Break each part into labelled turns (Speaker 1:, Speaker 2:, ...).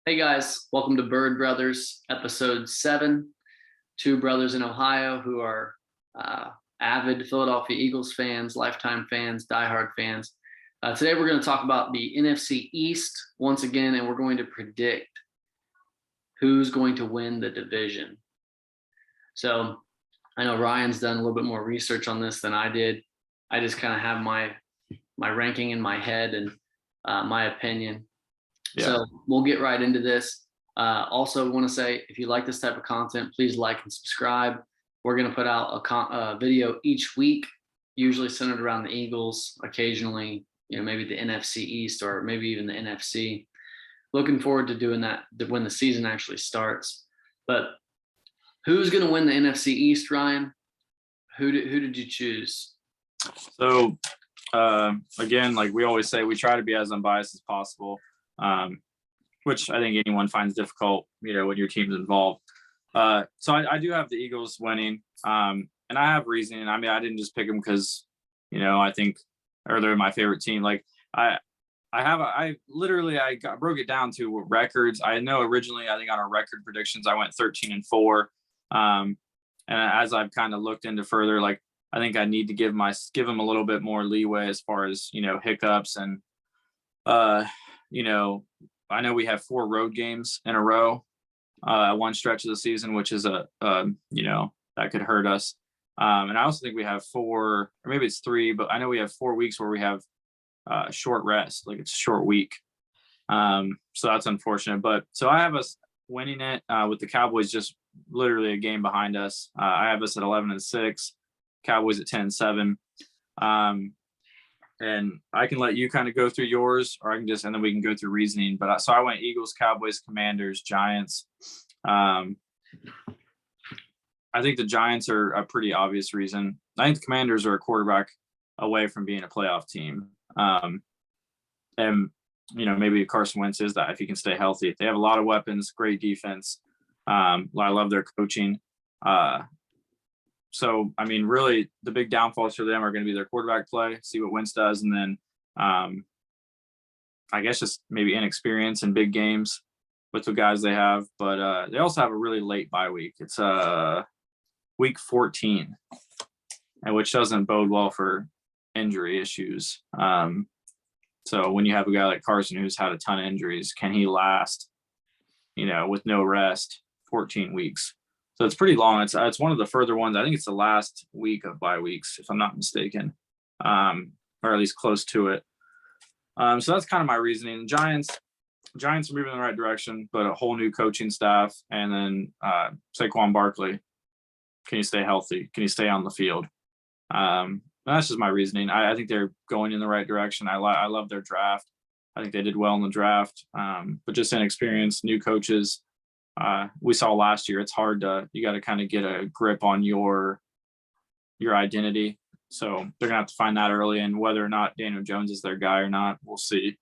Speaker 1: Hey guys, welcome to Bird Brothers, episode 7. Two brothers in Ohio who are avid Philadelphia Eagles fans, lifetime fans, diehard fans. Today we're going to talk about the NFC East once again, and we're going to predict who's going to win the division. So I know Ryan's done a little bit more research on this than I did. I just kind of have my ranking in my head and my opinion.
Speaker 2: Yeah.
Speaker 1: So we'll get right into this. Also, want to say, if you like this type of content, please like and subscribe. We're going to put out a video each week, usually centered around the Eagles, occasionally, maybe the NFC East or maybe even the NFC. Looking forward to doing that when the season actually starts. But who's going to win the NFC East, Ryan? Who did you choose?
Speaker 2: So, again, like we always say, we try to be as unbiased as possible. Which I think anyone finds difficult, when your team's involved. So I do have the Eagles winning, and I have reasoning. I mean, I didn't just pick them because, I think, or they're my favorite team. Like I broke it down to records. I know originally, I think on our record predictions, I went 13-4. And as I've kind of looked into further, like I think I need to give them a little bit more leeway as far as, hiccups and, I know we have 4 road games in a row, one stretch of the season, which is that could hurt us. And I also think we have 4, or maybe it's 3, but I know we have 4 weeks where we have short rest, like it's a short week. So that's unfortunate, but so I have us winning it with the Cowboys just literally a game behind us. I have us at 11-6, Cowboys at 10-7. And I can let you kind of go through yours, or I can and then we can go through reasoning. But so I went Eagles, Cowboys, Commanders, Giants. I think the Giants are a pretty obvious reason. I think the Commanders are a quarterback away from being a playoff team. And, maybe Carson Wentz is that if he can stay healthy. They have a lot of weapons, great defense. I love their coaching. So, I mean, really, the big downfalls for them are going to be their quarterback play, see what Wentz does, and then I guess just maybe inexperience in big games with the guys they have. But they also have a really late bye week. It's week 14, and which doesn't bode well for injury issues. So when you have a guy like Carson who's had a ton of injuries, can he last, with no rest, 14 weeks? So it's pretty long. It's one of the further ones. I think it's the last week of bye weeks, if I'm not mistaken, or at least close to it. So that's kind of my reasoning. Giants are moving in the right direction, but a whole new coaching staff, and then Saquon Barkley. Can he stay healthy? Can he stay on the field? That's just my reasoning. I think they're going in the right direction. I love their draft. I think they did well in the draft, but just inexperienced, new coaches. We saw last year, it's hard you got to kind of get a grip on your identity. So they're gonna have to find that early, and whether or not Daniel Jones is their guy or not, we'll see.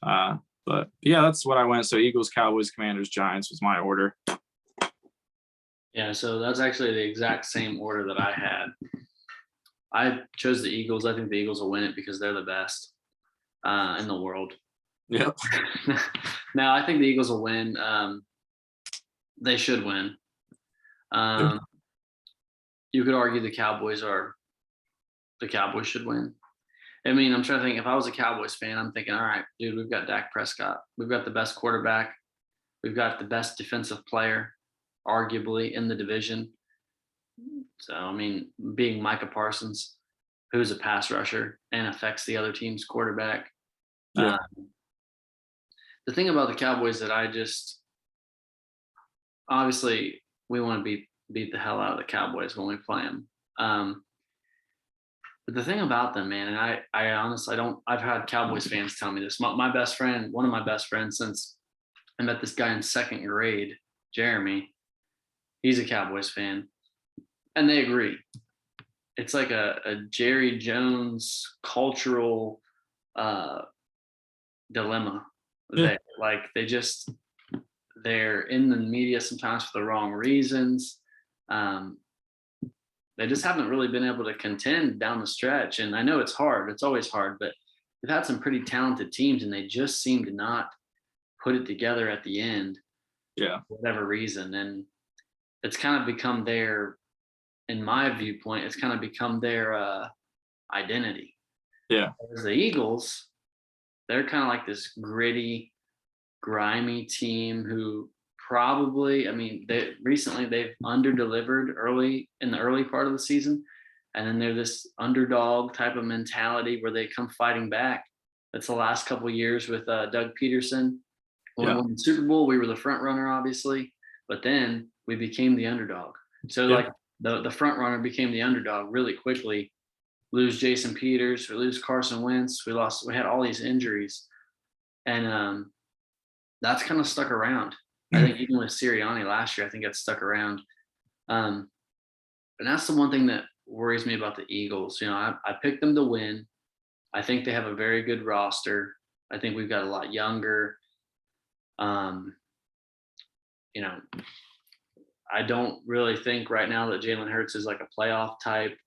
Speaker 2: But yeah, that's what I went. So Eagles, Cowboys, Commanders, Giants was my order.
Speaker 1: Yeah, so that's actually the exact same order that I had. I chose the Eagles. I think the Eagles will win it because they're the best in the world.
Speaker 2: Yep.
Speaker 1: Now, I think the Eagles will win. They should win. You could argue the Cowboys should win. I mean, I'm trying to think, if I was a Cowboys fan, I'm thinking, all right, dude, we've got Dak Prescott. We've got the best quarterback. We've got the best defensive player, arguably, in the division. So, I mean, being Micah Parsons, who's a pass rusher and affects the other team's quarterback.
Speaker 2: Yeah.
Speaker 1: The thing about the Cowboys that obviously we want to beat the hell out of the Cowboys when we play them. But the thing about them, man, and I honestly I've had Cowboys fans tell me this. My best friend, one of my best friends since I met this guy in 2nd grade, Jeremy, he's a Cowboys fan, and they agree. It's like a Jerry Jones cultural dilemma.
Speaker 2: Yeah.
Speaker 1: They're in the media sometimes for the wrong reasons. They just haven't really been able to contend down the stretch. And I know it's hard. It's always hard, but they've had some pretty talented teams, and they just seem to not put it together at the end,
Speaker 2: Yeah.
Speaker 1: for whatever reason. And it's kind of become their, in my viewpoint, it's kind of become their identity.
Speaker 2: Yeah.
Speaker 1: Whereas the Eagles, they're kind of like this gritty, grimy team who probably, I mean, they've under-delivered early in the early part of the season, and then they're this underdog type of mentality where they come fighting back. That's the last couple of years with Doug Peterson. When we won the Super Bowl, we were the front runner, obviously, but then we became the underdog. So like the front runner became the underdog really quickly. Lose Jason Peters, we lose Carson Wentz, we had all these injuries, and that's kind of stuck around. I think even with Sirianni last year, I think that stuck around. And that's the one thing that worries me about the Eagles. You know, I picked them to win. I think they have a very good roster. I think we've got a lot younger. You know, I don't really think right now that Jalen Hurts is like a playoff type,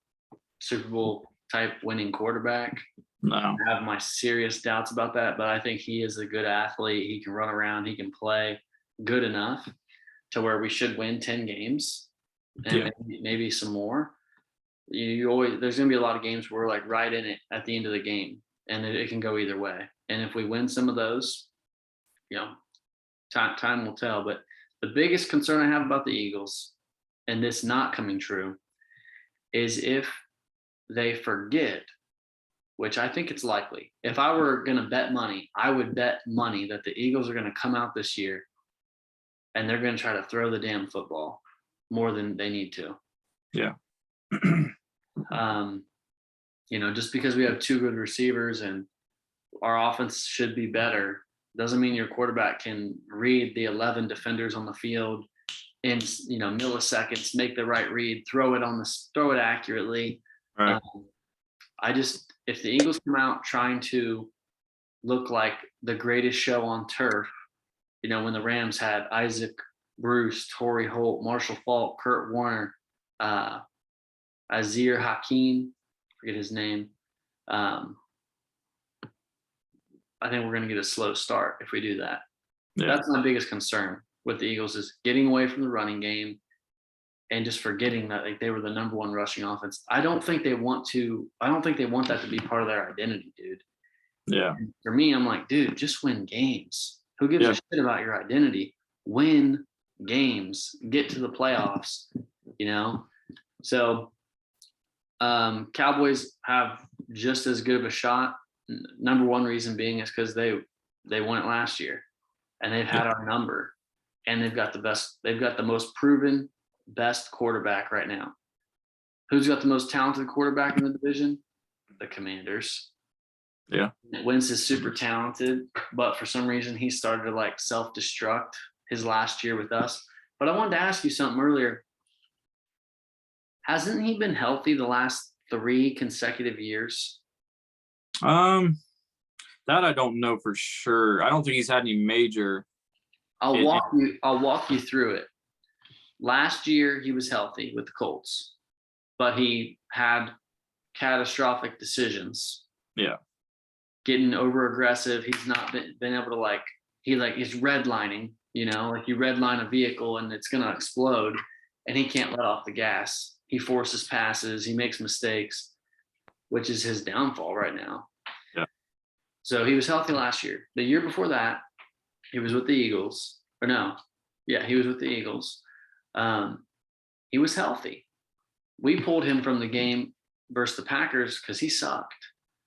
Speaker 1: Super Bowl type winning quarterback.
Speaker 2: No.
Speaker 1: I have my serious doubts about that, but I think he is a good athlete. He can run around. He can play good enough to where we should win 10 games and maybe some more. There's going to be a lot of games where we're like right in it at the end of the game, and it can go either way. And if we win some of those, you know, time will tell. But the biggest concern I have about the Eagles, and this not coming true, is if they forget, which I think it's likely. If I were going to bet money, I would bet money that the Eagles are going to come out this year and they're going to try to throw the damn football more than they need to.
Speaker 2: Yeah.
Speaker 1: You know, just because we have two good receivers and our offense should be better doesn't mean your quarterback can read the 11 defenders on the field in, you know, milliseconds, make the right read, throw it accurately.
Speaker 2: Right.
Speaker 1: If the Eagles come out trying to look like the greatest show on turf, you know, when the Rams had Isaac Bruce, Torrey Holt, Marshall Faulk, Kurt Warner, Azir Hakeem, forget his name. I think we're going to get a slow start if we do that. Yeah. That's my biggest concern with the Eagles is getting away from the running game and just forgetting that like they were the number one rushing offense. I don't think they want that to be part of their identity, dude.
Speaker 2: Yeah.
Speaker 1: And for me, I'm like, dude, just win games. Who gives a shit about your identity? Win games, get to the playoffs, you know? So Cowboys have just as good of a shot. Number one reason being is because they won it last year and they've had our number and they've got the most proven best quarterback right now. Who's got the most talented quarterback in the division? The Commanders.
Speaker 2: Yeah.
Speaker 1: Wentz is super talented, but for some reason he started to like self-destruct his last year with us. But I wanted to ask you something earlier. Hasn't he been healthy the last 3 consecutive years?
Speaker 2: That I don't know for sure. I don't think he's had any major.
Speaker 1: I'll walk you through it. Last year he was healthy with the Colts, but he had catastrophic decisions.
Speaker 2: Yeah.
Speaker 1: Getting over aggressive. He's not been able to he's redlining, you know, like you redline a vehicle and it's gonna explode and he can't let off the gas. He forces passes, he makes mistakes, which is his downfall right now.
Speaker 2: Yeah.
Speaker 1: So he was healthy last year. The year before that, he was with the Eagles. He was with the Eagles. He was healthy. We pulled him from the game versus the Packers because he sucked.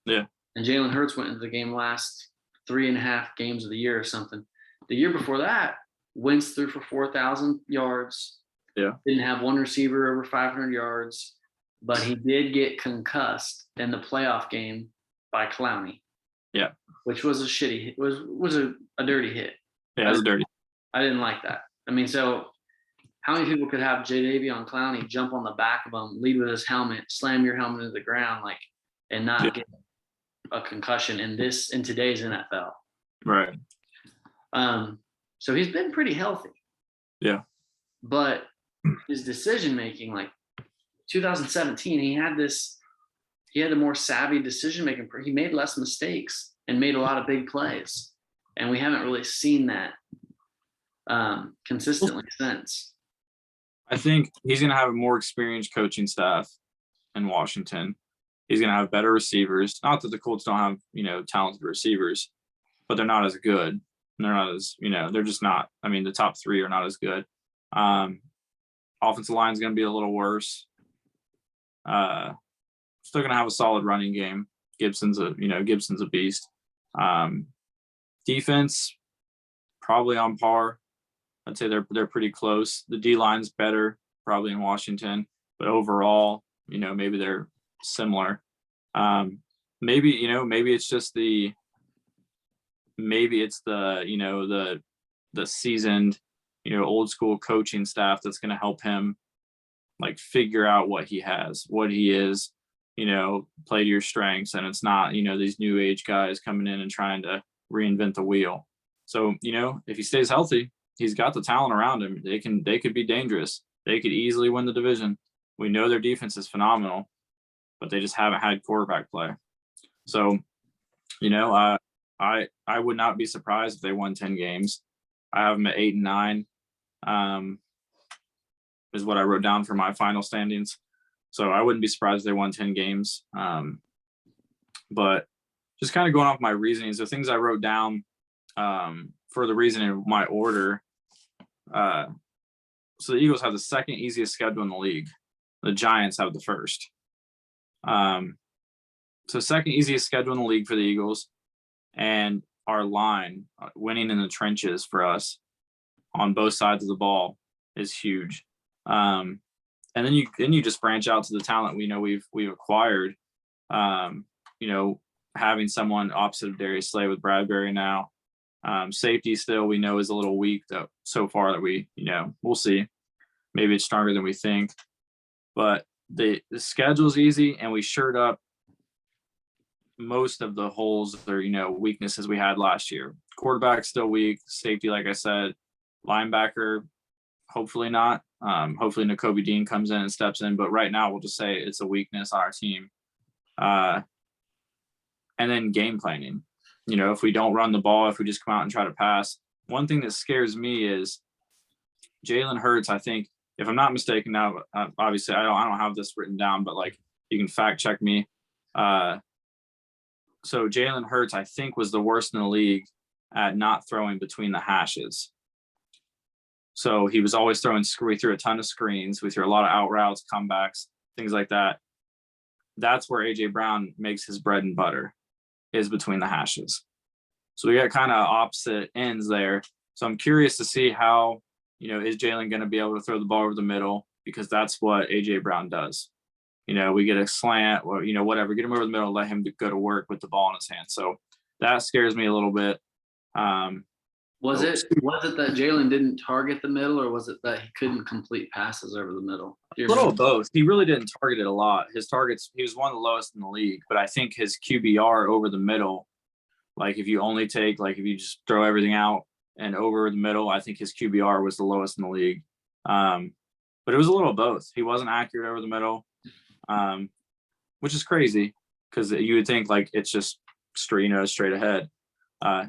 Speaker 2: Yeah.
Speaker 1: And Jalen Hurts went into the game last 3.5 games of the year or something. The year before that, Wentz threw for 4,000 yards.
Speaker 2: Yeah.
Speaker 1: Didn't have one receiver over 500 yards, but he did get concussed in the playoff game by Clowney.
Speaker 2: Yeah.
Speaker 1: Which was was a dirty hit.
Speaker 2: Yeah, it was dirty.
Speaker 1: I didn't like that. I mean, so how many people could have Jadeveon Clowney jump on the back of him, lead with his helmet, slam your helmet into the ground, and not get a concussion in today's NFL?
Speaker 2: Right.
Speaker 1: So he's been pretty healthy.
Speaker 2: Yeah.
Speaker 1: But his decision making, like 2017, he had a more savvy decision making. He made less mistakes and made a lot of big plays. and we haven't really seen that consistently since.
Speaker 2: I think he's going to have a more experienced coaching staff in Washington. He's going to have better receivers. Not that the Colts don't have, talented receivers, but they're not as good. They're not as, they're just not. I mean, the top three are not as good. Offensive line is going to be a little worse. Still going to have a solid running game. Gibson's a beast. Defense, probably on par. I'd say they're pretty close. The D line's better, probably in Washington, but overall, maybe they're similar. Maybe it's just the seasoned, old school coaching staff that's going to help him like figure out what he has, what he is, play to your strengths. And it's not, these new age guys coming in and trying to reinvent the wheel. So, if he stays healthy, he's got the talent around him. They could be dangerous. They could easily win the division. We know their defense is phenomenal, but they just haven't had quarterback play. So, I would not be surprised if they won 10 games. I have them at 8-9, is what I wrote down for my final standings. So I wouldn't be surprised if they won 10 games. But just kind of going off my reasonings, the things I wrote down for the reasoning of my order. So the Eagles have the second easiest schedule in the league. The Giants have the first. So second easiest schedule in the league for the Eagles, and our line winning in the trenches for us on both sides of the ball is huge. And then you just branch out to the talent we've acquired. Having someone opposite of Darius Slay with Bradbury now. Safety still we know is a little weak though so far that we'll see. Maybe it's stronger than we think. But the schedule's easy, and we shored up most of the holes or weaknesses we had last year. Quarterback's still weak. Safety, like I said. Linebacker, hopefully not. Hopefully Nakobe Dean comes in and steps in. But right now, we'll just say it's a weakness on our team. And then game planning. If we don't run the ball, if we just come out and try to pass. One thing that scares me is Jalen Hurts. I think, if I'm not mistaken, now obviously I don't have this written down, but like you can fact check me. So Jalen Hurts, I think, was the worst in the league at not throwing between the hashes. So he was always we threw a ton of screens. We threw a lot of out routes, comebacks, things like that. That's where A.J. Brown makes his bread and butter, is between the hashes. So we got kind of opposite ends there. So I'm curious to see how, is Jalen going to be able to throw the ball over the middle, because that's what A.J. Brown does. We get a slant or, whatever, get him over the middle, let him go to work with the ball in his hand. So that scares me a little bit.
Speaker 1: Was it that Jalen didn't target the middle, or was it that he couldn't complete passes over the middle?
Speaker 2: A little of both. He really didn't target it a lot. His targets, he was one of the lowest in the league, but I think his QBR over the middle, like if you just throw everything out and over the middle, I think his QBR was the lowest in the league. But it was a little of both. He wasn't accurate over the middle. Which is crazy because you would think like it's just straight ahead.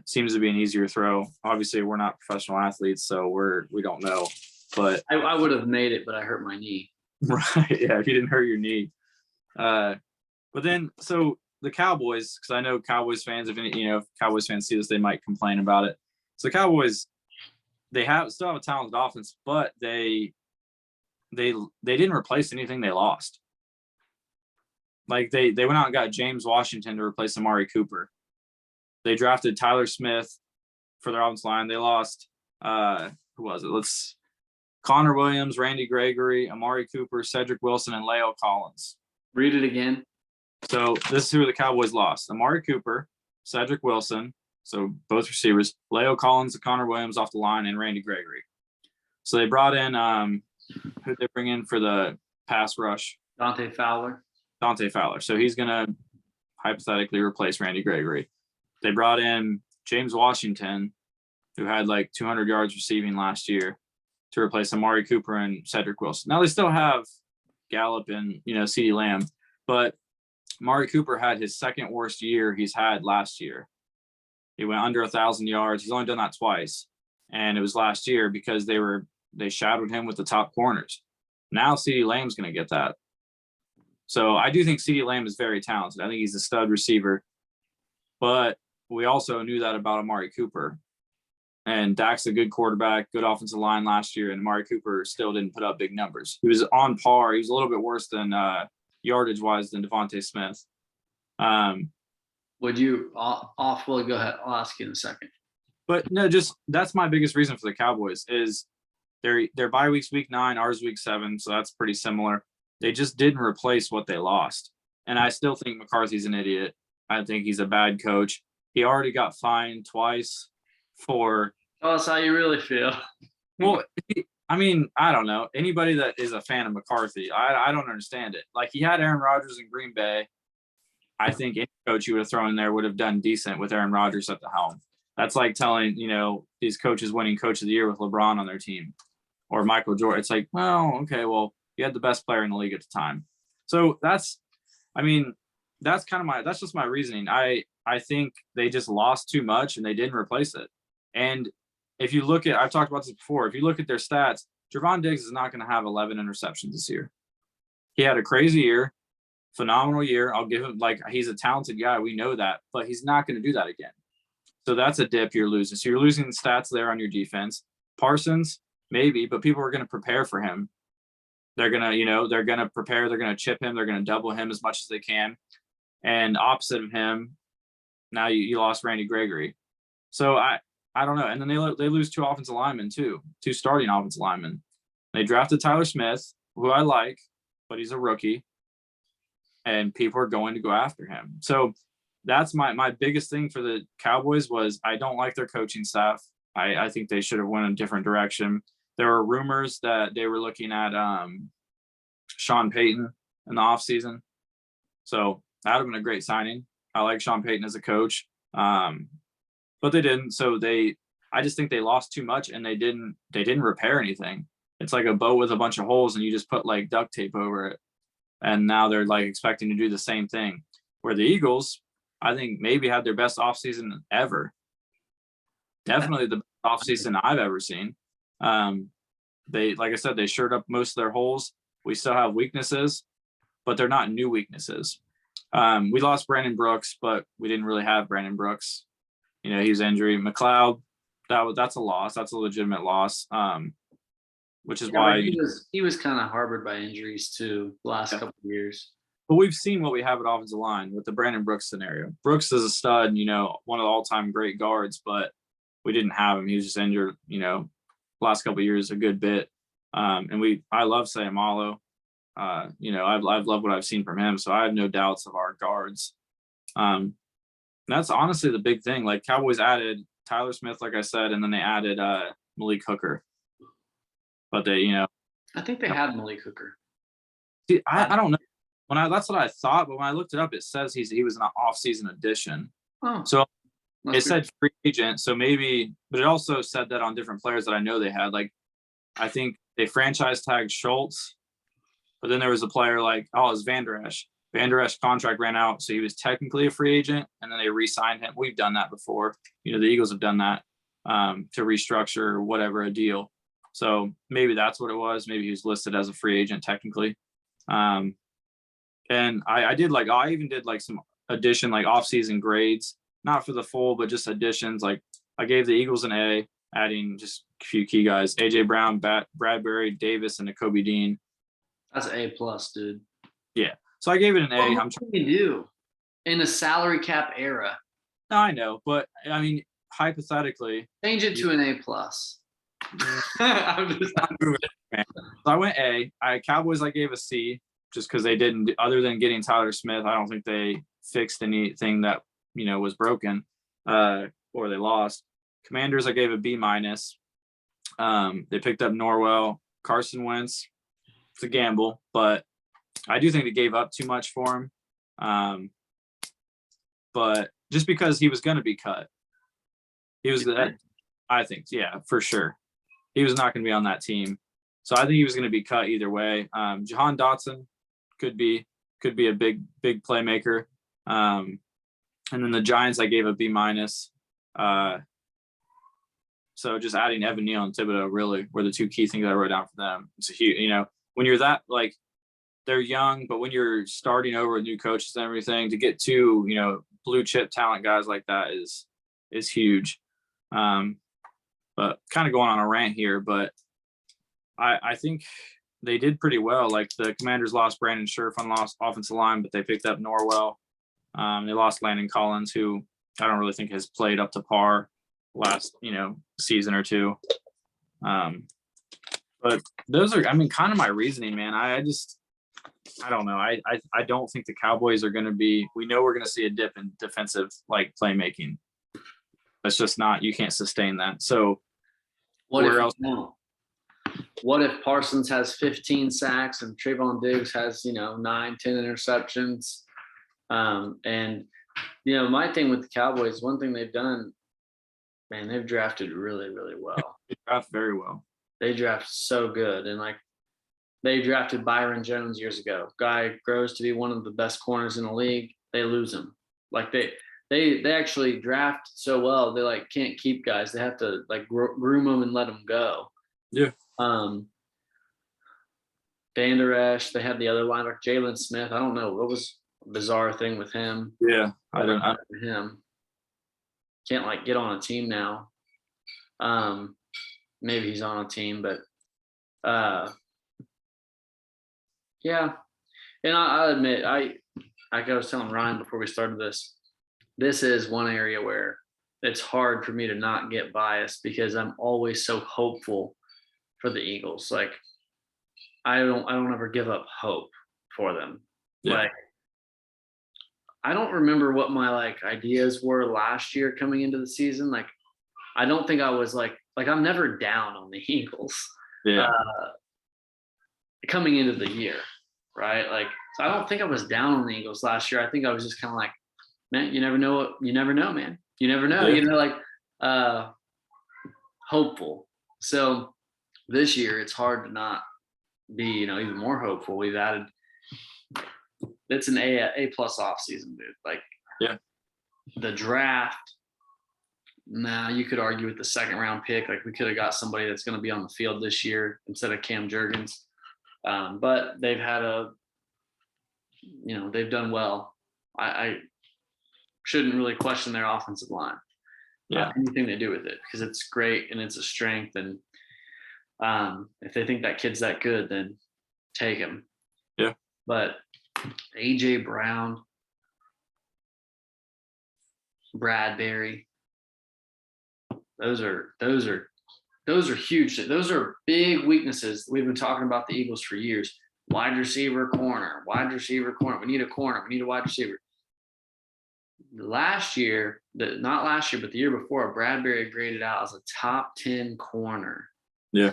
Speaker 2: Seems to be an easier throw. Obviously, we're not professional athletes, so we don't know. But
Speaker 1: I would have made it, but I hurt my knee.
Speaker 2: Right? Yeah, if you didn't hurt your knee. But then, so the Cowboys, because I know Cowboys fans, if Cowboys fans see this, they might complain about it. So the Cowboys, they still have a talented offense, but they didn't replace anything they lost. Like they went out and got James Washington to replace Amari Cooper. They drafted Tyler Smith for their offensive line. They lost who was it? Connor Williams, Randy Gregory, Amari Cooper, Cedric Wilson, and Leo Collins.
Speaker 1: Read it again.
Speaker 2: So this is who the Cowboys lost: Amari Cooper, Cedric Wilson, so both receivers, Leo Collins, Connor Williams off the line, and Randy Gregory. So they brought in who did they bring in for the pass rush?
Speaker 1: Dante Fowler.
Speaker 2: So he's going to hypothetically replace Randy Gregory. They brought in James Washington, who had like 200 yards receiving last year, to replace Amari Cooper and Cedric Wilson. Now they still have Gallup and, CeeDee Lamb, but Amari Cooper had his second worst year he's had last year. He went under 1,000 yards. He's only done that twice. And it was last year because they shadowed him with the top corners. Now CeeDee Lamb's going to get that. So I do think CeeDee Lamb is very talented. I think he's a stud receiver. But we also knew that about Amari Cooper. And Dak's a good quarterback, good offensive line last year, and Amari Cooper still didn't put up big numbers. He was on par. He was a little bit worse than yardage-wise than Devontae Smith.
Speaker 1: Would you off? Well, go ahead. I'll ask you in a second.
Speaker 2: But no, just that's my biggest reason for the Cowboys is their bye week's week 9, ours week 7, so that's pretty similar. They just didn't replace what they lost. And I still think McCarthy's an idiot. I think he's a bad coach. He already got fined twice for –
Speaker 1: Tell us how you really feel.
Speaker 2: Well, I mean, I don't know. Anybody that is a fan of McCarthy, I don't understand it. Like, he had Aaron Rodgers in Green Bay. I think any coach you would have thrown in there would have done decent with Aaron Rodgers at the helm. That's like telling, these coaches winning Coach of the Year with LeBron on their team or Michael Jordan. It's like, well, okay, well, you had the best player in the league at the time. So that's just my reasoning. I think they just lost too much and they didn't replace it. And if you look at, I've talked about this before, if you look at their stats, Trevon Diggs is not going to have 11 interceptions this year. He had a crazy year, phenomenal year. I'll give him, he's a talented guy. We know that, but he's not going to do that again. So that's a dip you're losing. So you're losing the stats there on your defense. Parsons, maybe, but people are going to prepare for him. They're going to prepare. They're going to chip him. They're going to double him as much as they can. And opposite of him, now you lost Randy Gregory. So I don't know. And then they lose 2 offensive linemen too, 2 starting offensive linemen. They drafted Tyler Smith, who I like, but he's a rookie. And people are going to go after him. So that's my biggest thing for the Cowboys was I don't like their coaching staff. I think they should have went a different direction. There were rumors that they were looking at Sean Payton in the offseason. So that would have been a great signing. I like Sean Payton as a coach. But they didn't. So I just think they lost too much and they didn't repair anything. It's like a boat with a bunch of holes and you just put duct tape over it. And now they're expecting to do the same thing. Where the Eagles, I think maybe had their best offseason ever. Definitely the best offseason I've ever seen. They, like I said, they shored up most of their holes. We still have weaknesses, but they're not new weaknesses. We lost Brandon Brooks, but we didn't really have Brandon Brooks. He's injury. McLeod, that's a loss. That's a legitimate loss. Which is why
Speaker 1: he was kind of harbored by injuries too the last couple of years.
Speaker 2: But we've seen what we have at offensive line with the Brandon Brooks scenario. Brooks is a stud, one of the all-time great guards, but we didn't have him. He was just injured, last couple of years a good bit. And I love Sayamalo. I've loved what I've seen from him, so I have no doubts of our guards. That's honestly the big thing. Cowboys added Tyler Smith, like I said, and then they added Malik Hooker. But I
Speaker 1: think they had Malik Hooker.
Speaker 2: See, I don't know. That's what I thought, but when I looked it up, it says he was an off-season addition. Oh, so it said free agent. So maybe, but it also said that on different players that I know they had. I think they franchise tagged Schultz, but then there was a player it was Van Der Esch. Van Der Esch contract ran out, so he was technically a free agent, and then they re-signed him. We've done that before. The Eagles have done that to restructure or whatever a deal. So maybe that's what it was. Maybe he was listed as a free agent technically. And I even did some addition, off-season grades, not for the full, but just additions. I gave the Eagles an A, adding just a few key guys: AJ Brown, Bradbury, Davis, and Nakobe Dean.
Speaker 1: That's A+, dude.
Speaker 2: Yeah. So I gave it an A.
Speaker 1: What can you do in a salary cap era?
Speaker 2: No, I know, but I mean, hypothetically,
Speaker 1: change it to an A+.
Speaker 2: So I went A. Cowboys I gave a C just because they didn't, other than getting Tyler Smith, I don't think they fixed anything that was broken or they lost. Commanders I gave a B-. They picked up Norwell, Carson Wentz. It's a gamble, but I do think they gave up too much for him. But just because he was going to be cut, I think, yeah, for sure. He was not going to be on that team. So I think he was going to be cut either way. Jahan Dotson could be a big playmaker. And then the Giants, I gave a B-. So just adding Evan Neal and Thibodeau really were the two key things I wrote down for them. It's a huge, when you're that, like, they're young, but when you're starting over with new coaches and everything, to get two, blue chip talent guys like that is huge. But kind of going on a rant here, but I think they did pretty well. Like, the Commanders lost Brandon Scherf on lost offensive line, but they picked up Norwell. They lost Landon Collins, who I don't really think has played up to par last, season or two. But those are, kind of my reasoning, man. I don't know. I don't think the Cowboys are going to be, we know we're going to see a dip in defensive, like, playmaking. That's just not, you can't sustain that. So
Speaker 1: what if Parsons has 15 sacks and Trayvon Diggs has, 9, 10 interceptions? And, my thing with the Cowboys, one thing they've done, man, they've drafted really, really well.
Speaker 2: They draft very well. They
Speaker 1: draft so good. And, like, they drafted Byron Jones years ago. Guy grows to be one of the best corners in the league. They lose him. Like, they actually draft so well, they, like, can't keep guys. They have to, like, groom them and let them go.
Speaker 2: Yeah.
Speaker 1: Van Der Esch, they had the other linebacker, Jalen Smith. I don't know what was a bizarre thing with him.
Speaker 2: Yeah, I don't know.
Speaker 1: Him can't, like, get on a team now. Maybe he's on a team, but yeah. And I admit, like I was telling Ryan before we started this is one area where it's hard for me to not get biased because I'm always so hopeful for the Eagles. Like, I don't ever give up hope for them.
Speaker 2: Yeah.
Speaker 1: Like, I don't remember what my, like, ideas were last year coming into the season. Like, I don't think I was like I'm never down on the Eagles.
Speaker 2: Yeah.
Speaker 1: Coming into the year, right? Like, so I don't think I was down on the Eagles last year. I think I was just kind of like, man, you never know, man. You never know,
Speaker 2: Yeah.
Speaker 1: Hopeful. So this year it's hard to not be, even more hopeful. We've added, it's an A+ off season, dude. Like,
Speaker 2: yeah,
Speaker 1: the draft. Now, you could argue with the second round pick, like, we could have got somebody that's going to be on the field this year instead of Cam Jurgens. But they've had they've done well. I shouldn't really question their offensive line.
Speaker 2: Yeah.
Speaker 1: Anything they do with it, because it's great and it's a strength. And if they think that kid's that good, then take him.
Speaker 2: Yeah.
Speaker 1: But AJ Brown, Bradbury, those are huge. Those are big weaknesses. We've been talking about the Eagles for years. Wide receiver, corner. We need a corner. We need a wide receiver. Not last year, but the year before, Bradbury graded out as a top 10 corner.
Speaker 2: Yeah.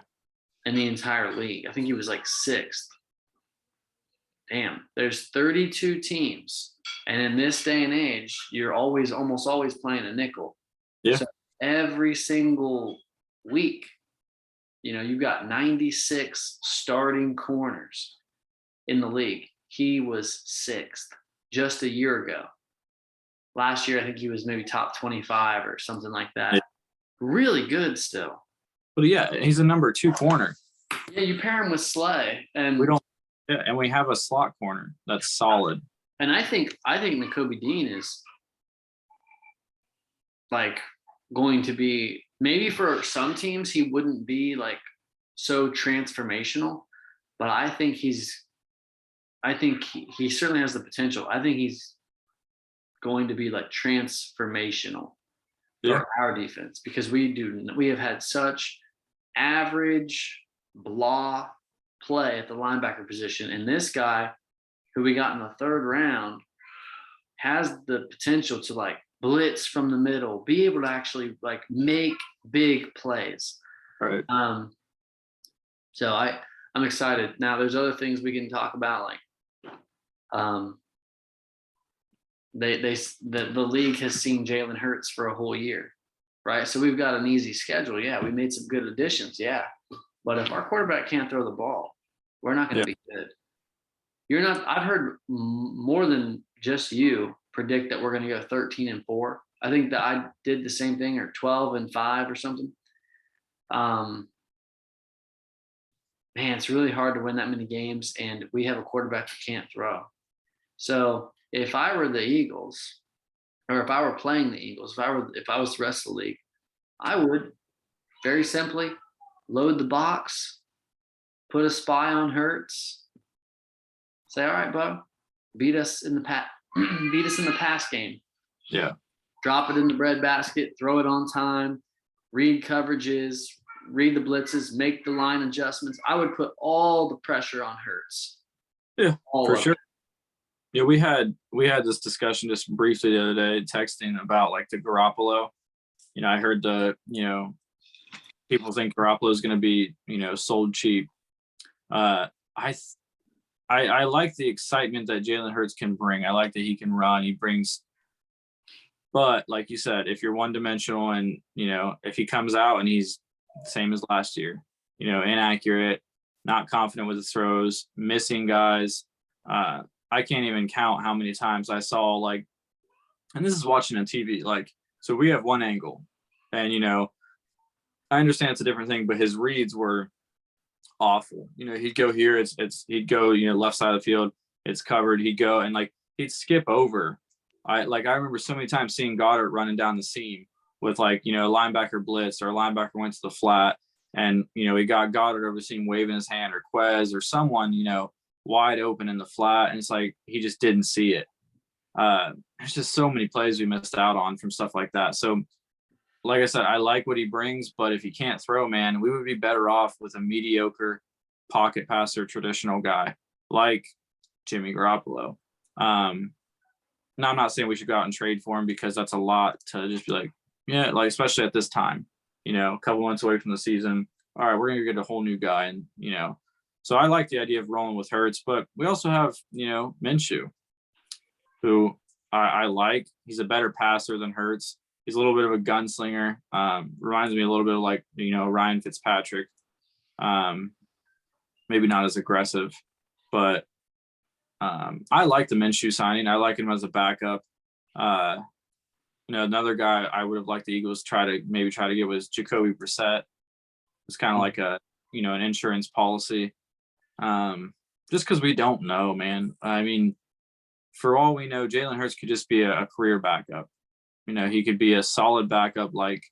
Speaker 1: In the entire league. I think he was like 6th. Damn, there's 32 teams. And in this day and age, you're almost always playing a nickel.
Speaker 2: Yeah.
Speaker 1: So every single week, you've got 96 starting corners in the league. He was 6th just a year ago. Last year, I think he was maybe top 25 or something like that. Yeah. Really good still.
Speaker 2: But yeah, he's a number 2 corner.
Speaker 1: Yeah, you pair him with Slay, and
Speaker 2: and we have a slot corner that's solid.
Speaker 1: And I think Nakobe Dean is, like, going to be, maybe for some teams he wouldn't be, like, so transformational, but I think he certainly has the potential. I think he's going to be, like, transformational for our defense, because we have had such average blah play at the linebacker position, and this guy who we got in the 3rd round has the potential to, like, blitz from the middle, be able to actually, like, make big plays.
Speaker 2: Right.
Speaker 1: So I'm excited. Now, there's other things we can talk about, like the league has seen Jalen Hurts for a whole year, right? So we've got an easy schedule. Yeah, we made some good additions. Yeah, but if our quarterback can't throw the ball, we're not going to be good. I've heard more than just you predict that we're going to go 13-4. I think that I did the same thing, or 12-5 or something. Man, it's really hard to win that many games, and we have a quarterback who can't throw. So if I were the Eagles, or if I were playing the Eagles, if I was the rest of the league, I would very simply load the box, put a spy on Hurts, say, all right, bud, beat us in the pass game.
Speaker 2: Yeah.
Speaker 1: Drop it in the breadbasket, throw it on time, read coverages, read the blitzes, make the line adjustments. I would put all the pressure on Hurts.
Speaker 2: Yeah,
Speaker 1: all
Speaker 2: for
Speaker 1: of
Speaker 2: sure.
Speaker 1: it.
Speaker 2: Yeah, we had this discussion just briefly the other day, texting about like the Garoppolo. I heard people think Garoppolo is going to be, sold cheap. I like the excitement that Jalen Hurts can bring. I like that he can run. He brings, but like you said, if you're one dimensional and, if he comes out and he's the same as last year, inaccurate, not confident with his throws, missing guys, I can't even count how many times I saw and this is watching on TV, so we have one angle and, I understand it's a different thing, but his reads were awful. He'd go here, he'd go, left side of the field, it's covered. He'd go and he'd skip over. I remember so many times seeing Goddard running down the seam with linebacker blitz or a linebacker went to the flat and, he got Goddard over the seam waving his hand or Quez or someone, wide open in the flat. And it's he just didn't see it. There's just so many plays we missed out on from stuff like that. So like I said, I like what he brings, but if he can't throw, man, we would be better off with a mediocre pocket passer, traditional guy like Jimmy Garoppolo. Now I'm not saying we should go out and trade for him because that's a lot to just be especially at this time, a couple months away from the season. All right, we're going to get a whole new guy. And, so I like the idea of rolling with Hurts, but we also have, Minshew, who I like. He's a better passer than Hurts. He's a little bit of a gunslinger. Reminds me a little bit of Ryan Fitzpatrick. Maybe not as aggressive, but I like the Minshew signing. I like him as a backup. Another guy I would have liked the Eagles try to get was Jacoby Brissett. It's kind of like an insurance policy. Just because we don't know, man. I mean, for all we know, Jalen Hurts could just be a career backup. He could be a solid backup like,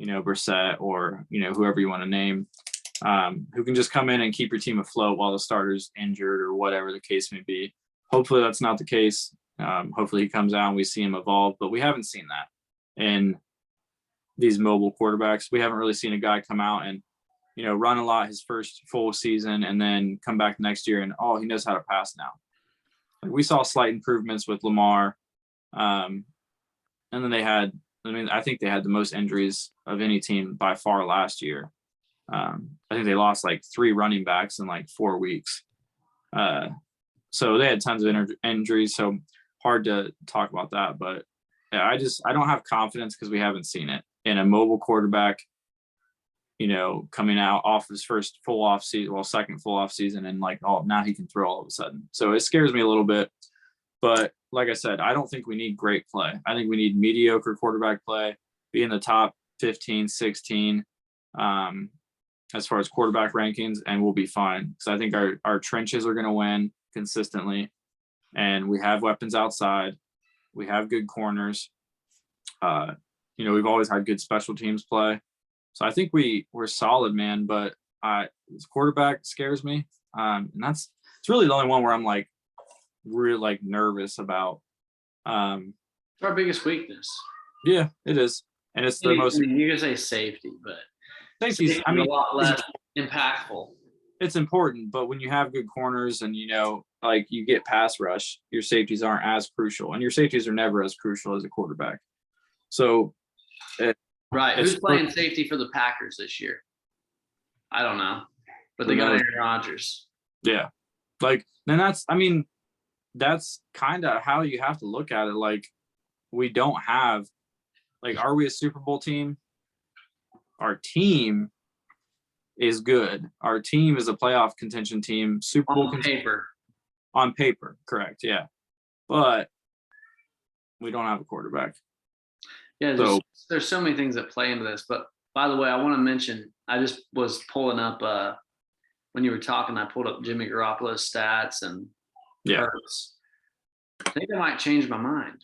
Speaker 2: Brissett or, whoever you want to name, who can just come in and keep your team afloat while the starter's injured or whatever the case may be. Hopefully that's not the case. Hopefully he comes out and we see him evolve, but we haven't seen that in these mobile quarterbacks. We haven't really seen a guy come out and, run a lot his first full season and then come back next year and, he knows how to pass now. We saw slight improvements with Lamar. And then I think they had the most injuries of any team by far last year. I think they lost 3 running backs in 4 weeks. So they had tons of injuries. So hard to talk about that. But yeah, I don't have confidence because we haven't seen it in a mobile quarterback, coming out off his first full off season, second full off season. And now he can throw all of a sudden. So it scares me a little bit. But like I said, I don't think we need great play. I think we need mediocre quarterback play, be in the top 15, 16 as far as quarterback rankings, and we'll be fine. So I think our trenches are going to win consistently, and we have weapons outside. We have good corners. We've always had good special teams play. So I think we're solid, man. But this quarterback scares me, and it's really the only one where I'm really nervous about.
Speaker 1: It's our biggest weakness.
Speaker 2: Yeah, it is, and it's the most.
Speaker 1: You can say safety, but
Speaker 2: safety's
Speaker 1: a lot less impactful.
Speaker 2: It's important, but when you have good corners and you get pass rush, your safeties aren't as crucial, and your safeties are never as crucial as a quarterback. So,
Speaker 1: right, who's playing safety for the Packers this year? I don't know, but they got Aaron Rodgers.
Speaker 2: Yeah, that's kind of how you have to look at it. We don't have, are we a Super Bowl team? Our team is good. Our team is a playoff contention team. Super Bowl
Speaker 1: paper.
Speaker 2: On paper, correct, yeah. But we don't have a quarterback.
Speaker 1: Yeah,
Speaker 2: So
Speaker 1: there's so many things that play into this. But by the way, I want to mention, I just was pulling up when you were talking, I pulled up Jimmy Garoppolo's stats and
Speaker 2: yeah,
Speaker 1: Hurts. I think I might change my mind.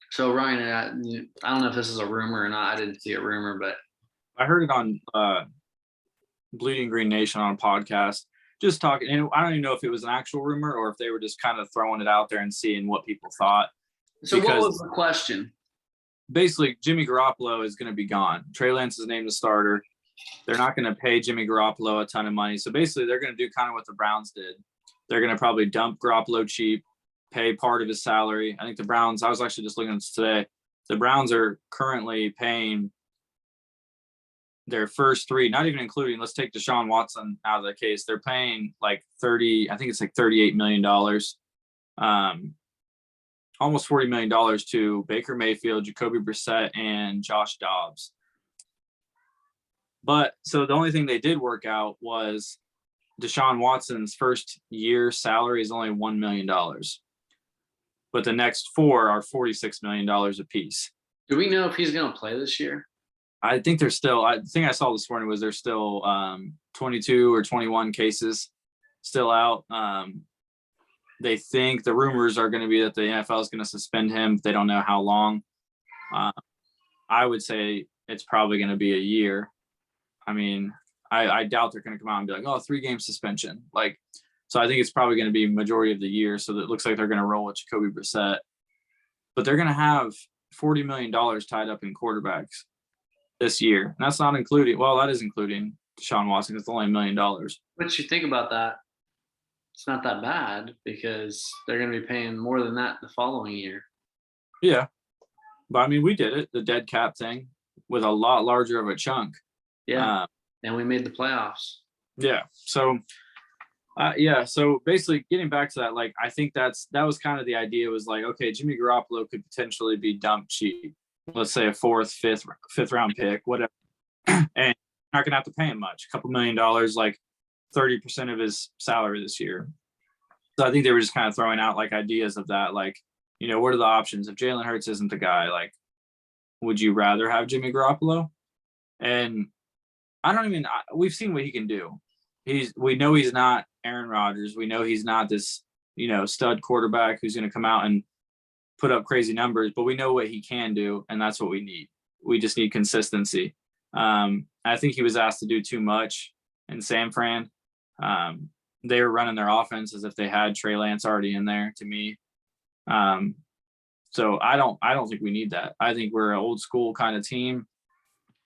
Speaker 1: So Ryan, I don't know if this is a rumor or not. I didn't see a rumor, but
Speaker 2: I heard it on Bleeding Green Nation on a podcast, just talking. And I don't even know if it was an actual rumor or if they were just kind of throwing it out there and seeing what people thought.
Speaker 1: so what was the question?
Speaker 2: Basically, Jimmy Garoppolo is going to be gone. Trey Lance is named the starter. They're not going to pay Jimmy Garoppolo a ton of money. So basically, they're going to do kind of what the Browns did. They're going to probably dump Garoppolo cheap, pay part of his salary. I think the Browns, I was actually just looking at this today, the Browns are currently paying their first three, not even including, let's take Deshaun Watson out of the case. They're paying like $38 million. Almost $40 million to Baker Mayfield, Jacoby Brissett, and Josh Dobbs. But so the only thing they did work out was Deshaun Watson's first year salary is only $1 million. But the next four are $46 million apiece.
Speaker 1: Do we know if he's going to play this year?
Speaker 2: I think there's still, the thing I saw this morning was there's still 22 or 21 cases still out. They think the rumors are going to be that the NFL is going to suspend him. They don't know how long. I would say it's probably going to be a year. I mean, I doubt they're going to come out and be like, 3-game suspension. Like, so I think it's probably going to be majority of the year. So it looks like they're going to roll with Jacoby Brissett, but they're going to have $40 million tied up in quarterbacks this year. And that's not including, well, that is including Deshaun Watson. It's only $1 million.
Speaker 1: What you think about that? It's not that bad because they're going to be paying more than that the following year.
Speaker 2: Yeah. But I mean, we did it, the dead cap thing, with a lot larger of a chunk.
Speaker 1: Yeah. And we made the playoffs.
Speaker 2: Yeah. So, so basically getting back to that, like, I think that was kind of the idea, was like, okay, Jimmy Garoppolo could potentially be dumped cheap. Let's say a fifth round pick, whatever. And not going to have to pay him much, a couple $1 million, like 30% of his salary this year. So I think they were just kind of throwing out like ideas of that. Like, what are the options? If Jalen Hurts isn't the guy, like, would you rather have Jimmy Garoppolo? And we've seen what he can do. We know he's not Aaron Rodgers. We know he's not this, stud quarterback who's going to come out and put up crazy numbers, but we know what he can do. And that's what we need. We just need consistency. I think he was asked to do too much in San Fran. They were running their offense as if they had Trey Lance already in there, to me. So I don't think we need that. I think we're an old school kind of team.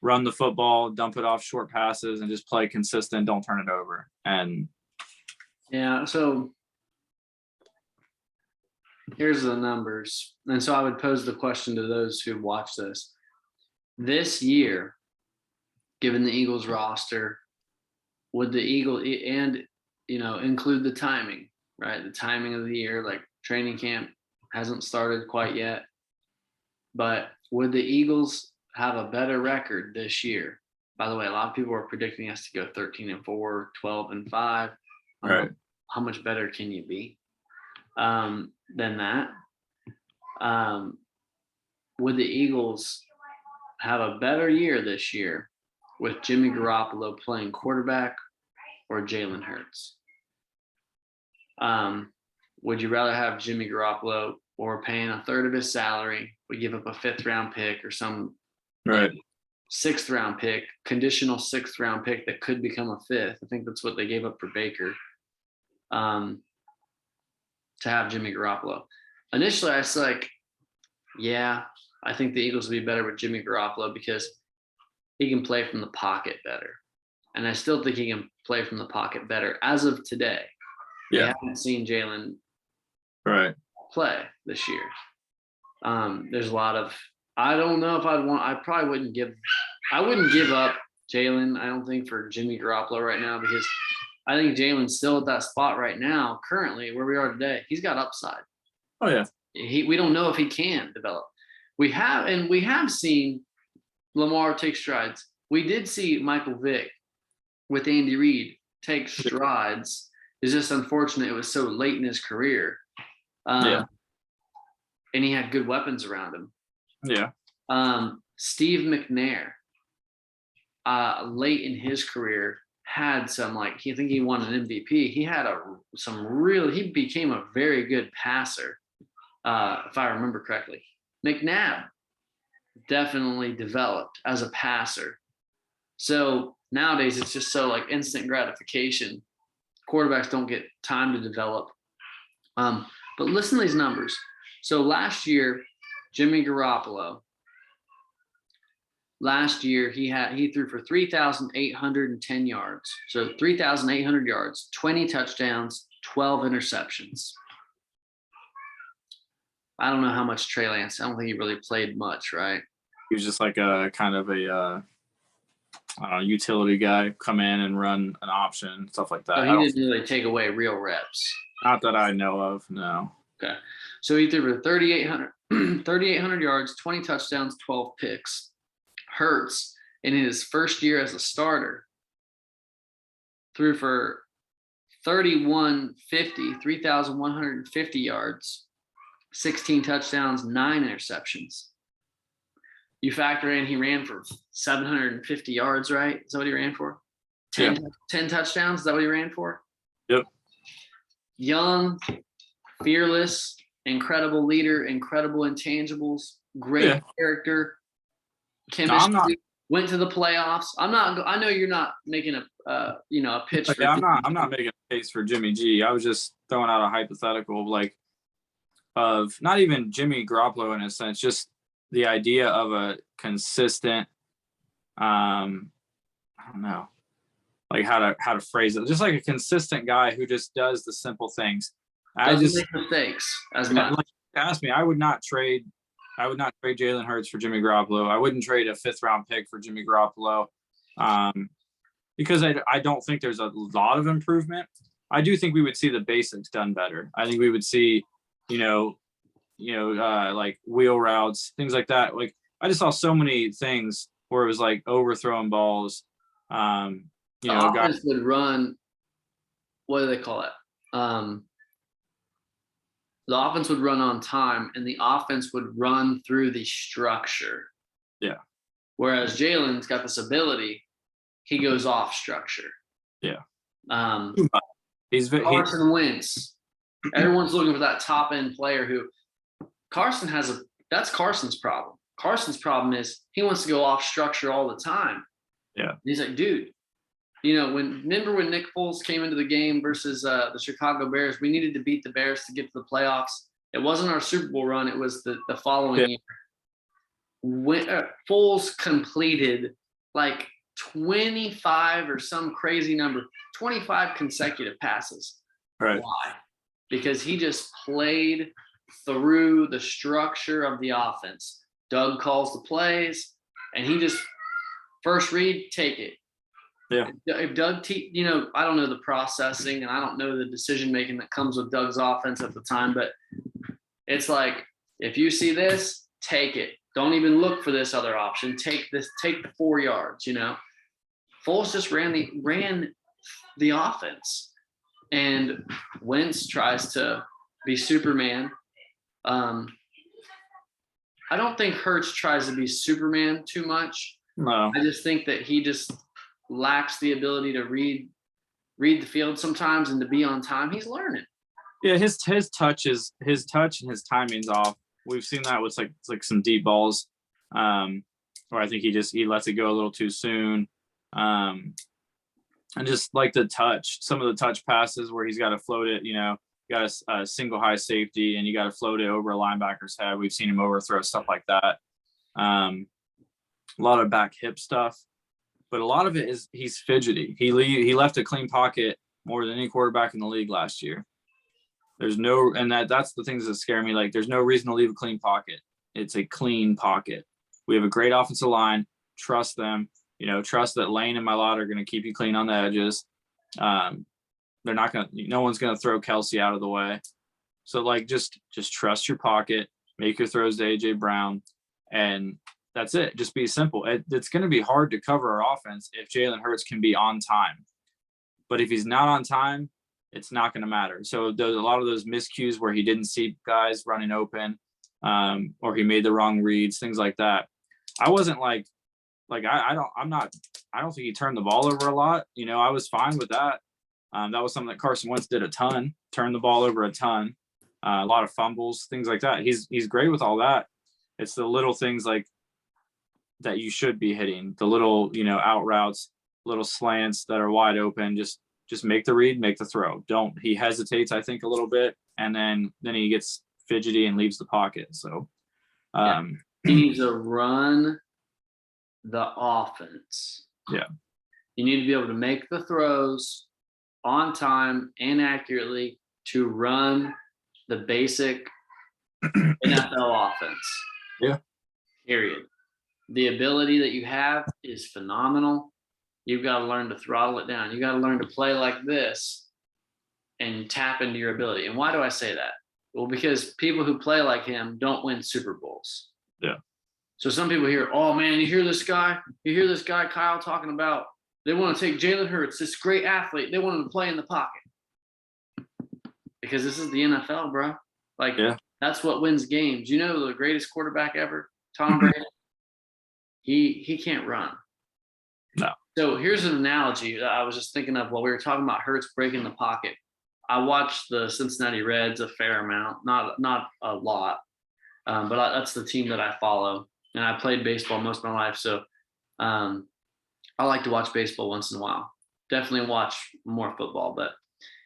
Speaker 2: Run the football, dump it off short passes, and just play consistent. Don't turn it over. And
Speaker 1: yeah, so here's the numbers. And so I would pose the question to those who watch this. This year, given the Eagles roster, would the Eagle and include the timing, right? The timing of the year, like training camp hasn't started quite yet. But would the Eagles have a better record this year? By the way, a lot of people are predicting us to go 13-4, 12-5.
Speaker 2: right.
Speaker 1: How much better can you be than that? Would the Eagles have a better year this year with Jimmy Garoppolo playing quarterback or Jalen Hurts? Would you rather have Jimmy Garoppolo or paying a third of his salary? We give up a 5th round pick or some
Speaker 2: Right.
Speaker 1: 6th round pick, conditional 6th round pick that could become a 5th. I think that's what they gave up for Baker, to have Jimmy Garoppolo. Initially, I was like, yeah, I think the Eagles will be better with Jimmy Garoppolo because he can play from the pocket better. And I still think he can play from the pocket better as of today.
Speaker 2: Yeah.
Speaker 1: We haven't seen Jalen play this year. There's a lot of, I don't know if I wouldn't give up Jalen, I don't think, for Jimmy Garoppolo right now, because I think Jalen's still at that spot right now, currently where we are today. He's got upside.
Speaker 2: Oh yeah.
Speaker 1: We don't know if he can develop. We have seen Lamar take strides. We did see Michael Vick with Andy Reid take strides. It's just unfortunate it was so late in his career. And he had good weapons around him.
Speaker 2: Yeah.
Speaker 1: Steve McNair, late in his career, had some, like, I think he won an MVP. He had he became a very good passer, if I remember correctly. McNabb definitely developed as a passer. So nowadays it's just so like instant gratification. Quarterbacks don't get time to develop. But listen to these numbers. So last year, Jimmy Garoppolo, he threw for 3,810 yards. So 3,800 yards, 20 touchdowns, 12 interceptions. I don't know how much Trey Lance. I don't think he really played much, right?
Speaker 2: He was just like a kind of a utility guy, come in and run an option, stuff like that.
Speaker 1: So he didn't really take away real reps.
Speaker 2: Not that I know of, no.
Speaker 1: Okay. So he threw for 3,800 yards, 20 touchdowns, 12 picks. Hurts, in his first year as a starter, threw for 3,150 yards, 16 touchdowns, 9 interceptions. You factor in he ran for 750 yards, right? Is that what he ran for? 10 touchdowns, is that what he ran for?
Speaker 2: Yep.
Speaker 1: Young, fearless, incredible leader, incredible intangibles, great character, chemistry, went to the playoffs. I know you're not making a pitch.
Speaker 2: Yeah, I'm not making a case for Jimmy G. I was just throwing out a hypothetical of not even Jimmy Garoppolo in a sense, just the idea of a consistent, I don't know, like how to phrase it, just like a consistent guy who just does the simple things.
Speaker 1: Doesn't make mistakes as much.
Speaker 2: Like, ask me, I would not trade Jalen Hurts for Jimmy Garoppolo. I wouldn't trade a 5th round pick for Jimmy Garoppolo, because I don't think there's a lot of improvement. I do think we would see the basics done better. I think we would see, like wheel routes, things like that. Like I just saw so many things where it was like overthrowing balls.
Speaker 1: The offense would run. What do they call it? The offense would run on time, and the offense would run through the structure.
Speaker 2: Yeah.
Speaker 1: Whereas Jalen's got this ability, he goes off structure.
Speaker 2: Yeah.
Speaker 1: Carson Wentz. Everyone's looking for that top end player who Carson that's Carson's problem. Carson's problem is he wants to go off structure all the time.
Speaker 2: Yeah.
Speaker 1: And he's like, dude, remember when Nick Foles came into the game versus the Chicago Bears? We needed to beat the Bears to get to the playoffs. It wasn't our Super Bowl run. It was the following year. When Foles completed like 25 or some crazy number, 25 consecutive passes.
Speaker 2: Right.
Speaker 1: Why? Because he just played through the structure of the offense. Doug calls the plays, and he just first read, take it.
Speaker 2: Yeah.
Speaker 1: If Doug, I don't know the processing, and I don't know the decision making that comes with Doug's offense at the time, but it's like, if you see this, take it. Don't even look for this other option. Take the 4 yards. Foles just ran the offense, and Wentz tries to be Superman. I don't think Hurts tries to be Superman too much.
Speaker 2: No.
Speaker 1: I just think that he just lacks the ability to read the field sometimes and to be on time. He's learning.
Speaker 2: Yeah, his touch and his timing's off. We've seen that with like some deep balls, where I think he lets it go a little too soon, and just like some of the touch passes where he's got to float it. You got a single high safety and you got to float it over a linebacker's head. We've seen him overthrow stuff like that. A lot of back hip stuff. But a lot of it is he's fidgety. He left a clean pocket more than any quarterback in the league last year. That's the things that scare me. Like, there's no reason to leave a clean pocket. It's a clean pocket. We have a great offensive line. Trust them. Trust that Lane and Mylott are going to keep you clean on the edges. No one's going to throw Kelsey out of the way. So just trust your pocket, make your throws to AJ Brown, and that's it. Just be simple. It's going to be hard to cover our offense if Jalen Hurts can be on time. But if he's not on time, it's not going to matter. So there's a lot of those miscues where he didn't see guys running open. or he made the wrong reads, things like that. I wasn't I don't think he turned the ball over a lot. I was fine with that. That was something that Carson Wentz did a ton, turned the ball over a ton, a lot of fumbles, things like that. He's great with all that. It's the little things like that you should be hitting, the little, out routes, little slants that are wide open. Just make the read, make the throw. He hesitates, I think, a little bit, and then he gets fidgety and leaves the pocket. So
Speaker 1: he needs to run the offense.
Speaker 2: Yeah.
Speaker 1: You need to be able to make the throws on time and accurately to run the basic NFL offense.
Speaker 2: Yeah.
Speaker 1: Period. The ability that you have is phenomenal. You've got to learn to throttle it down. You got to learn to play like this and tap into your ability. And why do I say that? Well, because people who play like him don't win Super Bowls.
Speaker 2: Yeah.
Speaker 1: So some people hear, oh man, you hear this guy Kyle talking about they want to take Jalen Hurts, this great athlete. They want him to play in the pocket. Because this is the NFL, bro. That's what wins games. The greatest quarterback ever, Tom Brady. He can't run.
Speaker 2: No.
Speaker 1: So here's an analogy that I was just thinking of while we were talking about Hurts breaking the pocket. I watched the Cincinnati Reds a fair amount, not a lot, but that's the team that I follow. And I played baseball most of my life, so I like to watch baseball once in a while. Definitely watch more football, but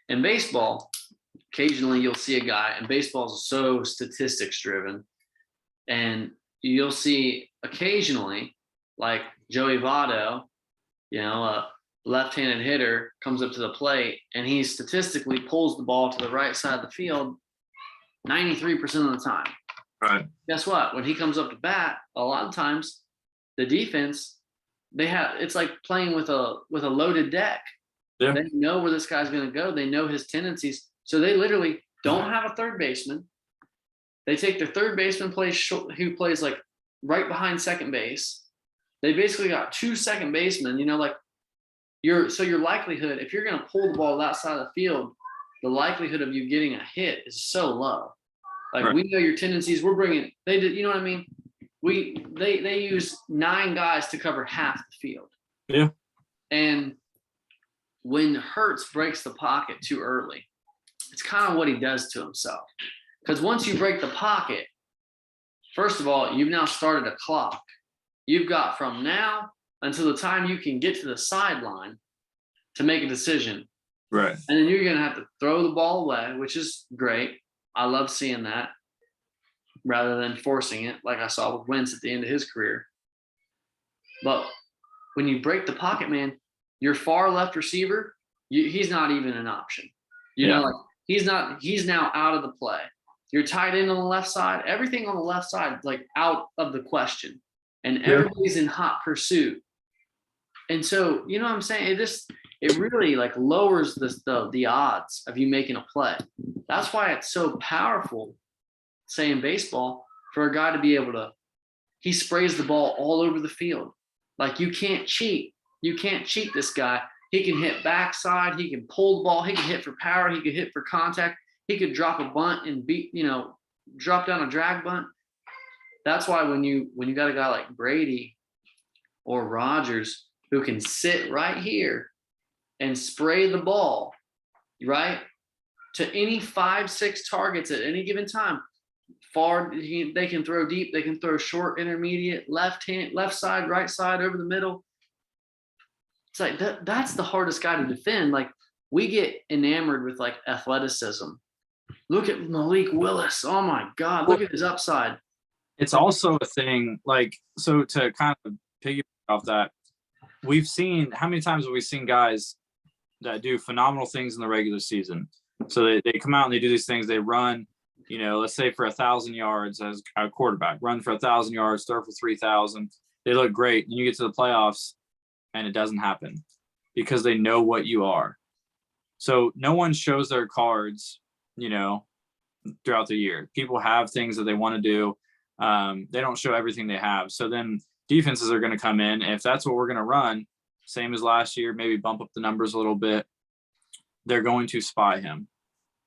Speaker 1: in baseball, occasionally you'll see a guy, and baseball is so statistics driven, and you'll see occasionally like Joey Votto, a left-handed hitter comes up to the plate and he statistically pulls the ball to the right side of the field 93% of the time.
Speaker 2: Right.
Speaker 1: Guess what? When he comes up to bat, a lot of times the defense, it's like playing with a loaded deck.
Speaker 2: Yeah.
Speaker 1: They know where this guy's going to go. They know his tendencies. So they literally don't have a third baseman. They take their third baseman who plays like right behind second base. They basically got two second basemen, your likelihood, if you're going to pull the ball that side of the field, the likelihood of you getting a hit is so low.
Speaker 2: Right.
Speaker 1: We know your tendencies. We're bringing, they did, you know what I mean? They use 9 guys to cover half the field.
Speaker 2: Yeah.
Speaker 1: And when Hurts breaks the pocket too early, it's kind of what he does to himself. Because once you break the pocket, first of all, you've now started a clock. You've got from now until the time you can get to the sideline to make a decision.
Speaker 2: Right.
Speaker 1: And then you're going to have to throw the ball away, which is great. I love seeing that rather than forcing it like I saw with Wentz at the end of his career. But when you break the pocket, man, your far left receiver, he's not even an option. He's now out of the play. Your tight end on the left side, everything on the left side, like out of the question. And everybody's in hot pursuit. And so, you know what I'm saying? It really like lowers the odds of you making a play. That's why it's so powerful, say in baseball, for a guy to be able to, he sprays the ball all over the field. Like you can't cheat. You can't cheat this guy. He can hit backside. He can pull the ball. He can hit for power. He can hit for contact. He could drop a bunt and drop down a drag bunt. That's why when you got a guy like Brady or Rodgers who can sit right here and spray the ball, right, to any 5-6 targets at any given time, they can throw deep, they can throw short, intermediate, left side, right side, over the middle. It's like that's the hardest guy to defend. Like we get enamored with like athleticism. Look at Malik Willis. Oh my God, look at his upside.
Speaker 2: It's also a thing, so to kind of piggyback off that, we've seen, how many times have we seen guys that do phenomenal things in the regular season? So they come out and they do these things, they run, let's say for 1,000 yards as a quarterback, run for 1,000 yards, throw for 3,000. They look great. And you get to the playoffs and it doesn't happen because they know what you are. So no one shows their cards, throughout the year. People have things that they want to do. They don't show everything they have. So then defenses are going to come in. If that's what we're going to run, same as last year, maybe bump up the numbers a little bit. They're going to spy him.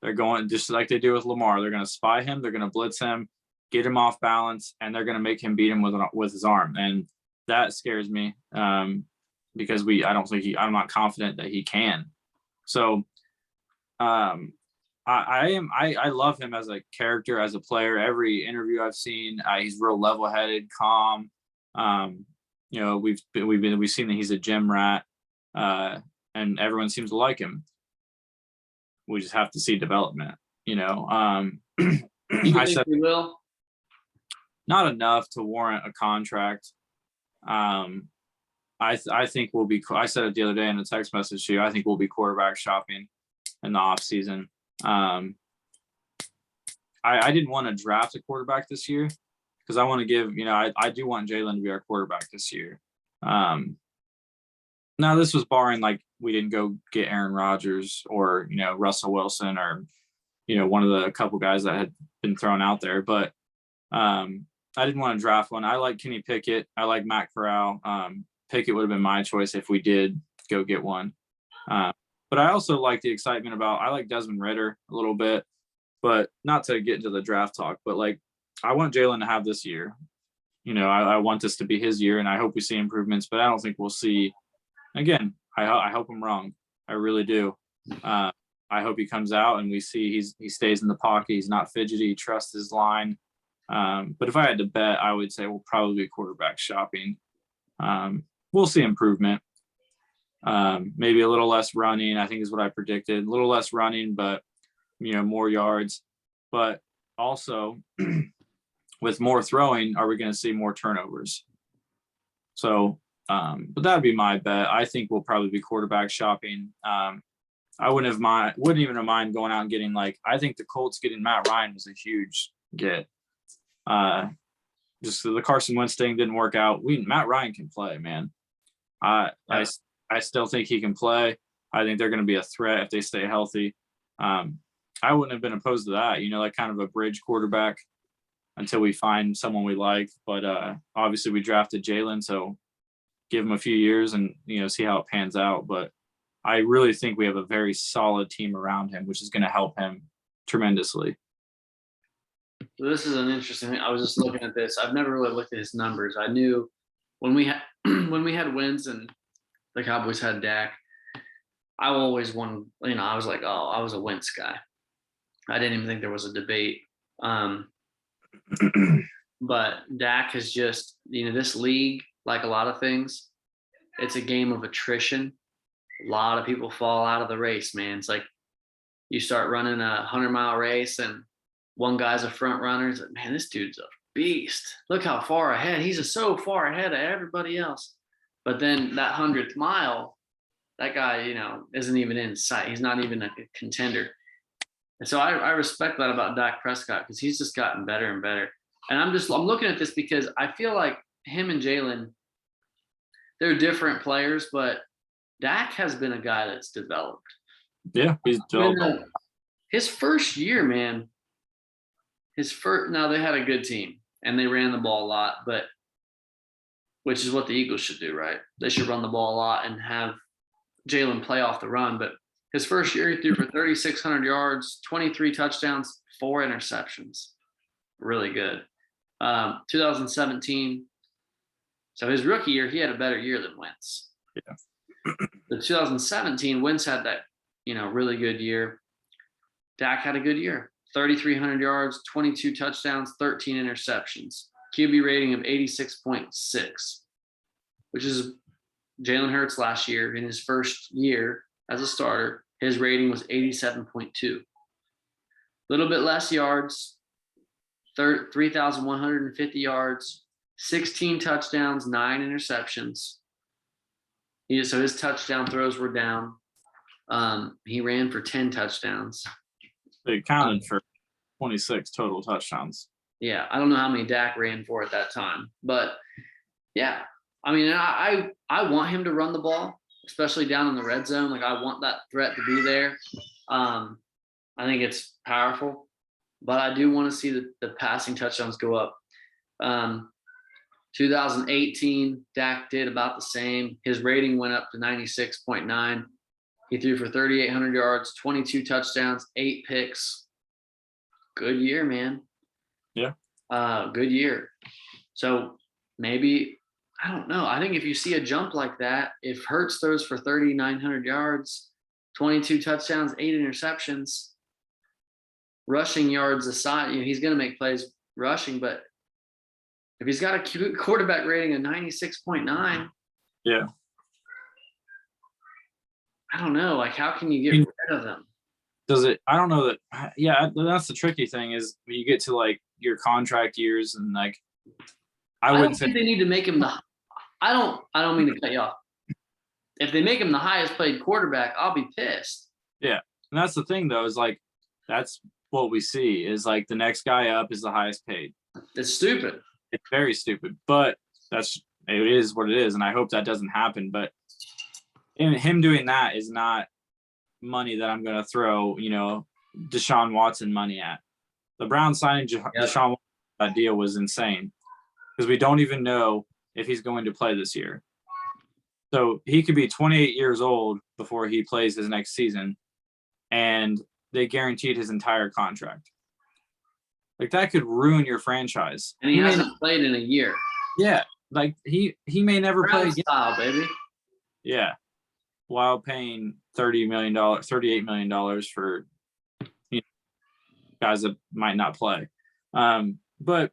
Speaker 2: They're going, just like they do with Lamar, they're going to spy him. They're going to blitz him, get him off balance, and they're going to make him beat him with his arm. And that scares me because I'm not confident that he can. So I love him as a character, as a player. Every interview I've seen, he's real level-headed, calm. We've seen that he's a gym rat, and everyone seems to like him. We just have to see development,
Speaker 1: You
Speaker 2: I
Speaker 1: think
Speaker 2: said
Speaker 1: he will?
Speaker 2: not enough to warrant a contract. I think we'll be. I said it the other day in a text message to you. I think we'll be quarterback shopping in the off season. I didn't want to draft a quarterback this year because I want to give. I do want Jalen to be our quarterback this year. Now this was barring like we didn't go get Aaron Rodgers or Russell Wilson or one of the couple guys that had been thrown out there, but I didn't want to draft one. I like Kenny Pickett. I like Matt Corral. Pickett would have been my choice if we did go get one. But I also like the excitement I like Desmond Ridder a little bit, but not to get into the draft talk, but like I want Jalen to have this year. I want this to be his year, and I hope we see improvements, but I don't think we'll see. Again, I hope I'm wrong. I really do. I hope he comes out and we see he stays in the pocket. He's not fidgety. He trusts his line. But if I had to bet, I would say we'll probably be quarterback shopping. We'll see improvement. Maybe a little less running, I think is what I predicted. A little less running, but more yards. But also with more throwing, are we going to see more turnovers? So, but that'd be my bet. I think we'll probably be quarterback shopping. I wouldn't even have mind going out and getting I think the Colts getting Matt Ryan was a huge get. Just the Carson Wentz thing didn't work out. Matt Ryan can play, man. I still think he can play. I think they're going to be a threat if they stay healthy. I wouldn't have been opposed to that, like kind of a bridge quarterback until we find someone we like. But obviously we drafted Jalen, so give him a few years and, see how it pans out. But I really think we have a very solid team around him, which is going to help him tremendously.
Speaker 1: So this is an interesting thing. I was just looking at this. I've never really looked at his numbers. I knew when we had wins and the Cowboys had Dak, I always won. I was like, oh, I was a Wentz guy. I didn't even think there was a debate. But Dak has just, this league, like a lot of things, it's a game of attrition. A lot of people fall out of the race, man. It's like you start running a 100-mile race and one guy's a front runner. It's like, man, this dude's a beast. Look how far ahead. He's so far ahead of everybody else. But then that 100th mile, that guy, isn't even in sight. He's not even a contender. And so I respect that about Dak Prescott because he's just gotten better and better. And I'm looking at this because I feel like him and Jalen, they're different players, but Dak has been a guy that's developed.
Speaker 2: Yeah, he's developed.
Speaker 1: His first year, man. Now they had a good team and they ran the ball a lot, but which is what the Eagles should do, right? They should run the ball a lot and have Jalen play off the run. But his first year, he threw for 3,600 yards, 23 touchdowns, 4 interceptions. Really good. 2017. So his rookie year, he had a better year than Wentz.
Speaker 2: Yeah.
Speaker 1: The 2017, Wentz had that, really good year. Dak had a good year. 3,300 yards, 22 touchdowns, 13 interceptions. QB rating of 86.6, which is Jalen Hurts last year. In his first year as a starter, his rating was 87.2. A little bit less yards, 3,150 yards, 16 touchdowns, 9 interceptions. So his touchdown throws were down. He ran for 10 touchdowns.
Speaker 2: They counted for 26 total touchdowns.
Speaker 1: Yeah, I don't know how many Dak ran for at that time, but yeah, I mean, I want him to run the ball, especially down in the red zone. Like I want that threat to be there. I think it's powerful, but I do want to see the passing touchdowns go up. 2018, Dak did about the same. His rating went up to 96.9. He threw for 3,800 yards, 22 touchdowns, 8 picks. Good year, man.
Speaker 2: Yeah.
Speaker 1: Good year. So maybe, I don't know. I think if you see a jump like that, if Hurts throws for 3,900 yards, 22 touchdowns, 8 interceptions, rushing yards aside, he's going to make plays rushing, but if he's got a quarterback rating of 96.9,
Speaker 2: Yeah.
Speaker 1: I don't know. Like, how can you get rid of him?
Speaker 2: Does it? I don't know that. Yeah, that's the tricky thing is when you get to like your contract years and like, I
Speaker 1: don't
Speaker 2: wouldn't say
Speaker 1: think they need to make him the. I don't mean to cut you off. If they make him the highest paid quarterback, I'll be pissed.
Speaker 2: Yeah, and that's the thing though is like that's what we see is like the next guy up is the highest paid.
Speaker 1: It's stupid.
Speaker 2: It's very stupid, but it is what it is, and I hope that doesn't happen. But him doing that is not money that I'm going to throw, Deshaun Watson money at. The Browns signing Deshaun Watson, that deal was insane because we don't even know if he's going to play this year. So he could be 28 years old before he plays his next season, and they guaranteed his entire contract. Like that could ruin your franchise.
Speaker 1: And he hasn't played in a year.
Speaker 2: Yeah, like he may never play again.
Speaker 1: Style, baby.
Speaker 2: Yeah, while paying $38 million for guys that might not play. But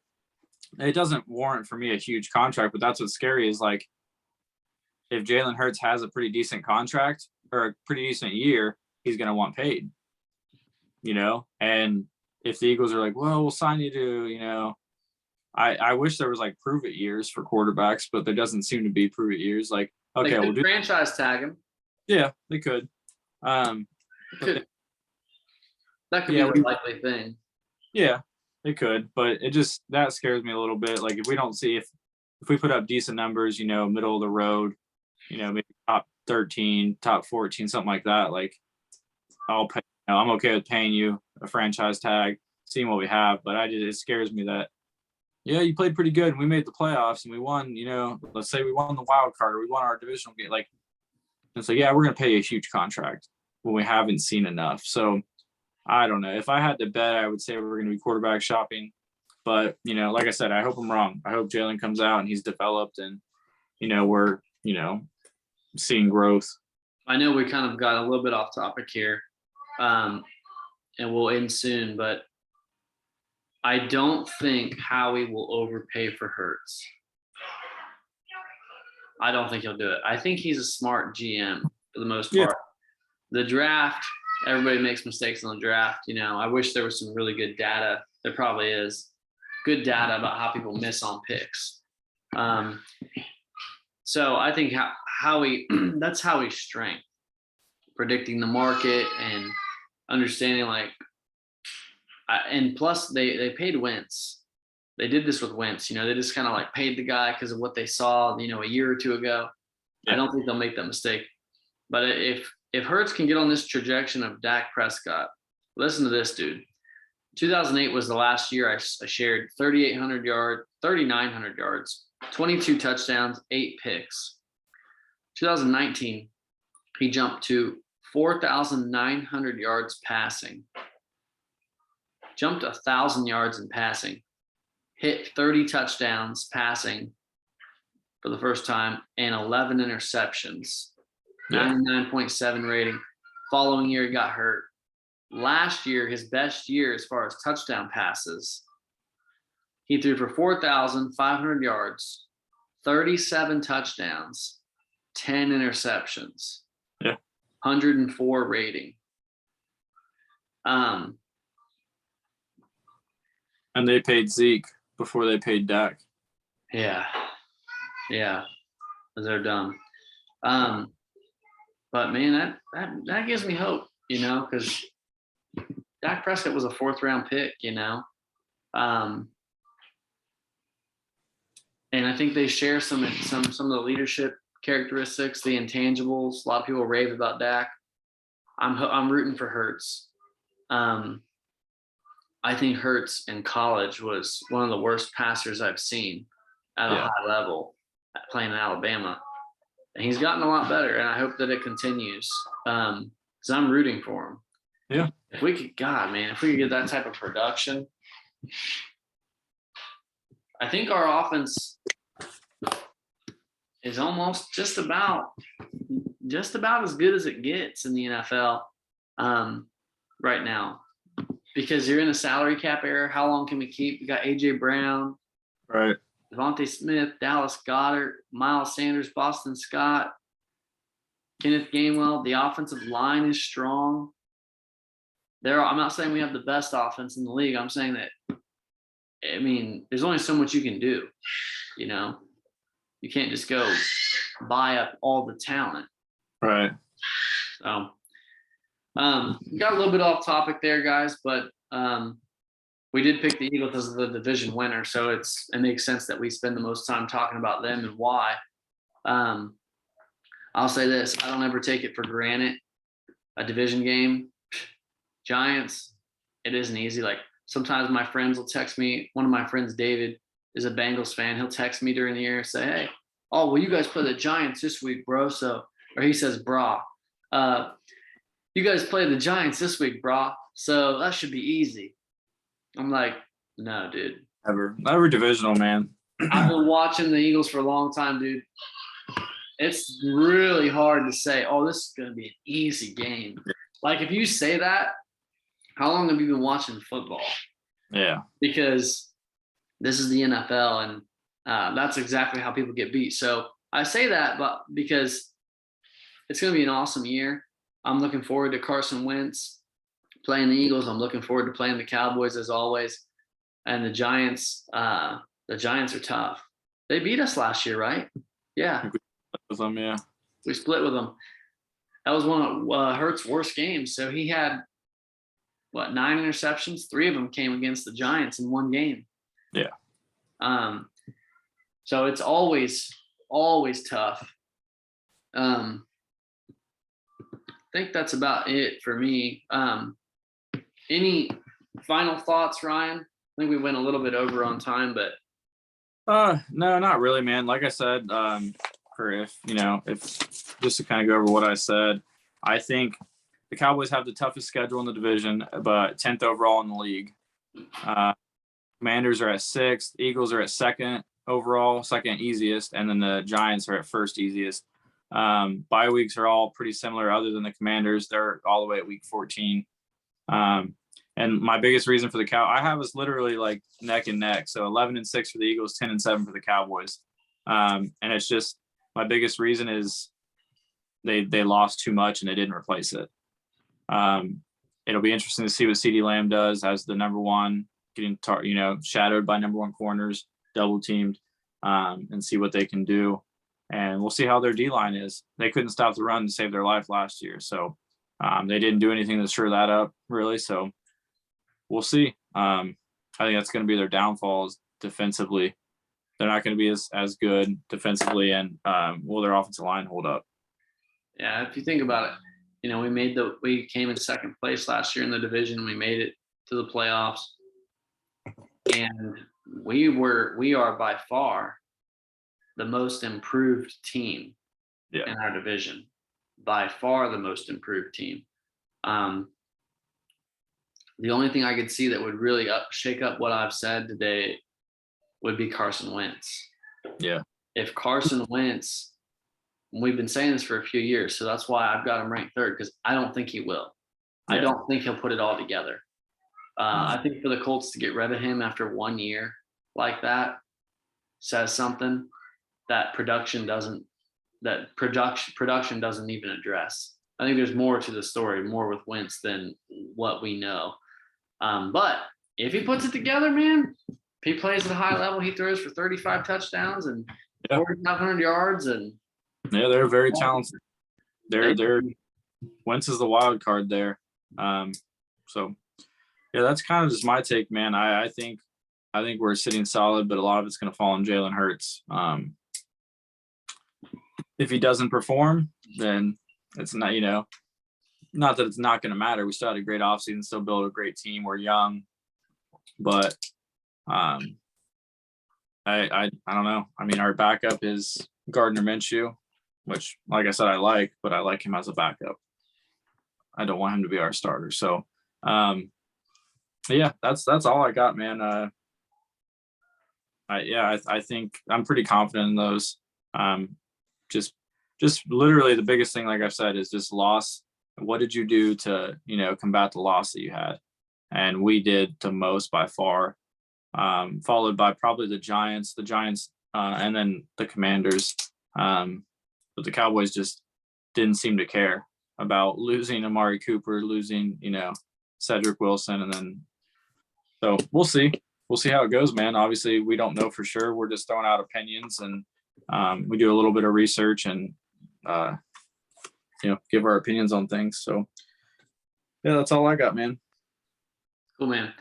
Speaker 2: it doesn't warrant for me a huge contract. But that's what's scary is like if Jalen Hurts has a pretty decent contract or a pretty decent year, he's going to want paid. And if the Eagles are like, well, we'll sign you to, I wish there was like prove it years for quarterbacks, but there doesn't seem to be prove it years. Like, okay,
Speaker 1: we'll do franchise tag him.
Speaker 2: Yeah, they could.
Speaker 1: That could be the likely thing.
Speaker 2: Yeah, they could, but that scares me a little bit. Like if we don't see if we put up decent numbers, middle of the road, maybe top 13, top 14, something like that. Like I'll pay. I'm okay with paying you a franchise tag, seeing what we have, but it scares me that. Yeah, you played pretty good and we made the playoffs and we won, let's say we won the wild card or we won our divisional game. Like, it's like, yeah, we're going to pay a huge contract when we haven't seen enough. So I don't know. If I had to bet, I would say we're going to be quarterback shopping. But, like I said, I hope I'm wrong. I hope Jalen comes out and he's developed and, we're, seeing growth.
Speaker 1: I know we kind of got a little bit off topic here and we'll end soon, but I don't think Howie will overpay for Hurts. I don't think he'll do it. I think he's a smart GM for the most part. The draft, everybody makes mistakes on the draft. I wish there was some really good data. There probably is good data about how people miss on picks. So I think Howie, that's Howie's strength, predicting the market and understanding and plus they paid Wentz. They did this with Wentz, they just kind of like paid the guy because of what they saw, a year or two ago. Yeah. I don't think they'll make that mistake. But if Hurts can get on this trajectory of Dak Prescott, listen to this, dude. 2008 was the last year I shared 3,900 yards, 22 touchdowns, 8 picks. 2019, he jumped to 4,900 yards passing. Jumped 1,000 yards in passing. Hit 30 touchdowns passing for the first time and 11 interceptions. 99.7 rating. Following year, he got hurt. Last year, his best year as far as touchdown passes, he threw for 4,500 yards, 37 touchdowns, 10 interceptions.
Speaker 2: Yeah.
Speaker 1: 104 rating.
Speaker 2: And they paid Zeke before they paid Dak.
Speaker 1: Yeah. They're dumb. But man, that gives me hope, because Dak Prescott was a 4th round pick, and I think they share some of the leadership characteristics, the intangibles. A lot of people rave about Dak. I'm rooting for Hurts. I think Hurts in college was one of the worst passers I've seen at a high level playing in Alabama. And he's gotten a lot better, and I hope that it continues because I'm rooting for him.
Speaker 2: Yeah.
Speaker 1: If we could get that type of production, I think our offense is almost just about as good as it gets in the NFL right now, because you're in a salary cap era. How long can we keep? We got AJ Brown,
Speaker 2: Right.
Speaker 1: Devontae Smith, Dallas Goedert, Miles Sanders, Boston Scott, Kenneth Gainwell. The offensive line is strong. I'm not saying we have the best offense in the league. I'm saying that, I mean, there's only so much you can do, you know? You can't just go buy up all the talent.
Speaker 2: Right.
Speaker 1: So, got a little bit off topic there, guys, but we did pick the Eagles as the division winner, so it makes sense that we spend the most time talking about them and why. I'll say this: I don't ever take it for granted. A division game, Giants, it isn't easy. Like, sometimes my friends will text me. One of my friends, David, is a Bengals fan. He'll text me during the year and say, "Hey, oh, well, you guys play the Giants this week, bro." So, or he says, "Brah, you guys play the Giants this week, brah. So that should be easy." I'm like, no, dude.
Speaker 2: Never divisional, man.
Speaker 1: I've been watching the Eagles for a long time, dude. It's really hard to say, oh, this is going to be an easy game. Like, if you say that, how long have you been watching football?
Speaker 2: Yeah.
Speaker 1: Because this is the NFL, and that's exactly how people get beat. So I say that, but because it's going to be an awesome year. I'm looking forward to Carson Wentz playing the Eagles. I'm looking forward to playing the Cowboys, as always. And the Giants are tough. They beat us last year, right? Yeah.
Speaker 2: With them, yeah.
Speaker 1: We split with them. That was one of Hurt's worst games. So he had, 9 interceptions? 3 of them came against the Giants in one game.
Speaker 2: Yeah.
Speaker 1: So it's always tough. I think that's about it for me. Any final thoughts, Ryan? I think we went a little bit over on time, but
Speaker 2: no, not really, man. Like I said, if just to kind of go over what I said, I think the Cowboys have the toughest schedule in the division, but 10th overall in the league. Commanders are at 6th, Eagles are at 2nd overall, 2nd easiest, and then the Giants are at 1st easiest. Bye weeks are all pretty similar, other than the Commanders. They're all the way at week 14. And my biggest reason for the I have us literally like neck and neck. So 11-6 for the Eagles, 10-7 for the Cowboys. And it's just, my biggest reason is they lost too much and they didn't replace it. It'll be interesting to see what CeeDee Lamb does as the number one, getting shadowed by number one corners, double teamed, and see what they can do. And we'll see how their D-line is. They couldn't stop the run to save their life last year. So they didn't do anything to shore that up, really. So we'll see. I think that's going to be their downfalls defensively. They're not going to be as good defensively, and will their offensive line hold up?
Speaker 1: Yeah, if you think about it, we came in 2nd place last year in the division. We made it to the playoffs, and we are by far the most improved team in our division. By far the most improved team. The only thing I could see that would really shake up what I've said today would be Carson Wentz.
Speaker 2: Yeah.
Speaker 1: If Carson Wentz, we've been saying this for a few years, so that's why I've got him ranked 3rd, because I don't think he will. Yeah. I don't think he'll put it all together. I think for the Colts to get rid of him after 1 year like that says something that production doesn't even address. I think there's more to the story, more with Wentz than what we know. But if he puts it together, man, if he plays at a high level, he throws for 35 touchdowns and 4,500 yards, and
Speaker 2: they're very talented. They're Wentz is the wild card there. So that's kind of just my take, man. I think we're sitting solid, but a lot of it's going to fall on Jalen Hurts. If he doesn't perform, then it's not, not that it's not going to matter. We still had a great offseason, still build a great team. We're young, but I don't know. I mean, our backup is Gardner Minshew, which, like I said, I like, but I like him as a backup. I don't want him to be our starter. So, that's all I got, man. I think I'm pretty confident in those. Just literally the biggest thing, like I've said, is just loss. What did you do to, combat the loss that you had? And we did the most by far, followed by probably the Giants, and then the Commanders. But the Cowboys just didn't seem to care about losing Amari Cooper, losing, Cedric Wilson. And then, so we'll see. We'll see how it goes, man. Obviously, we don't know for sure. We're just throwing out opinions, and we do a little bit of research and, give our opinions on things. So, yeah, that's all I got, man.
Speaker 1: Cool, man.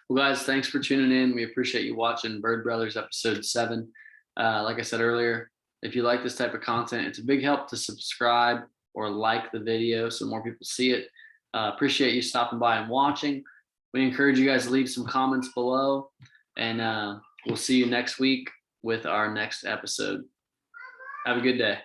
Speaker 1: Well, guys, thanks for tuning in. We appreciate you watching Bird Brothers episode 7. Like I said earlier, if you like this type of content, it's a big help to subscribe or like the video so more people see it. Appreciate you stopping by and watching. We encourage you guys to leave some comments below, and we'll see you next week with our next episode. Have a good day.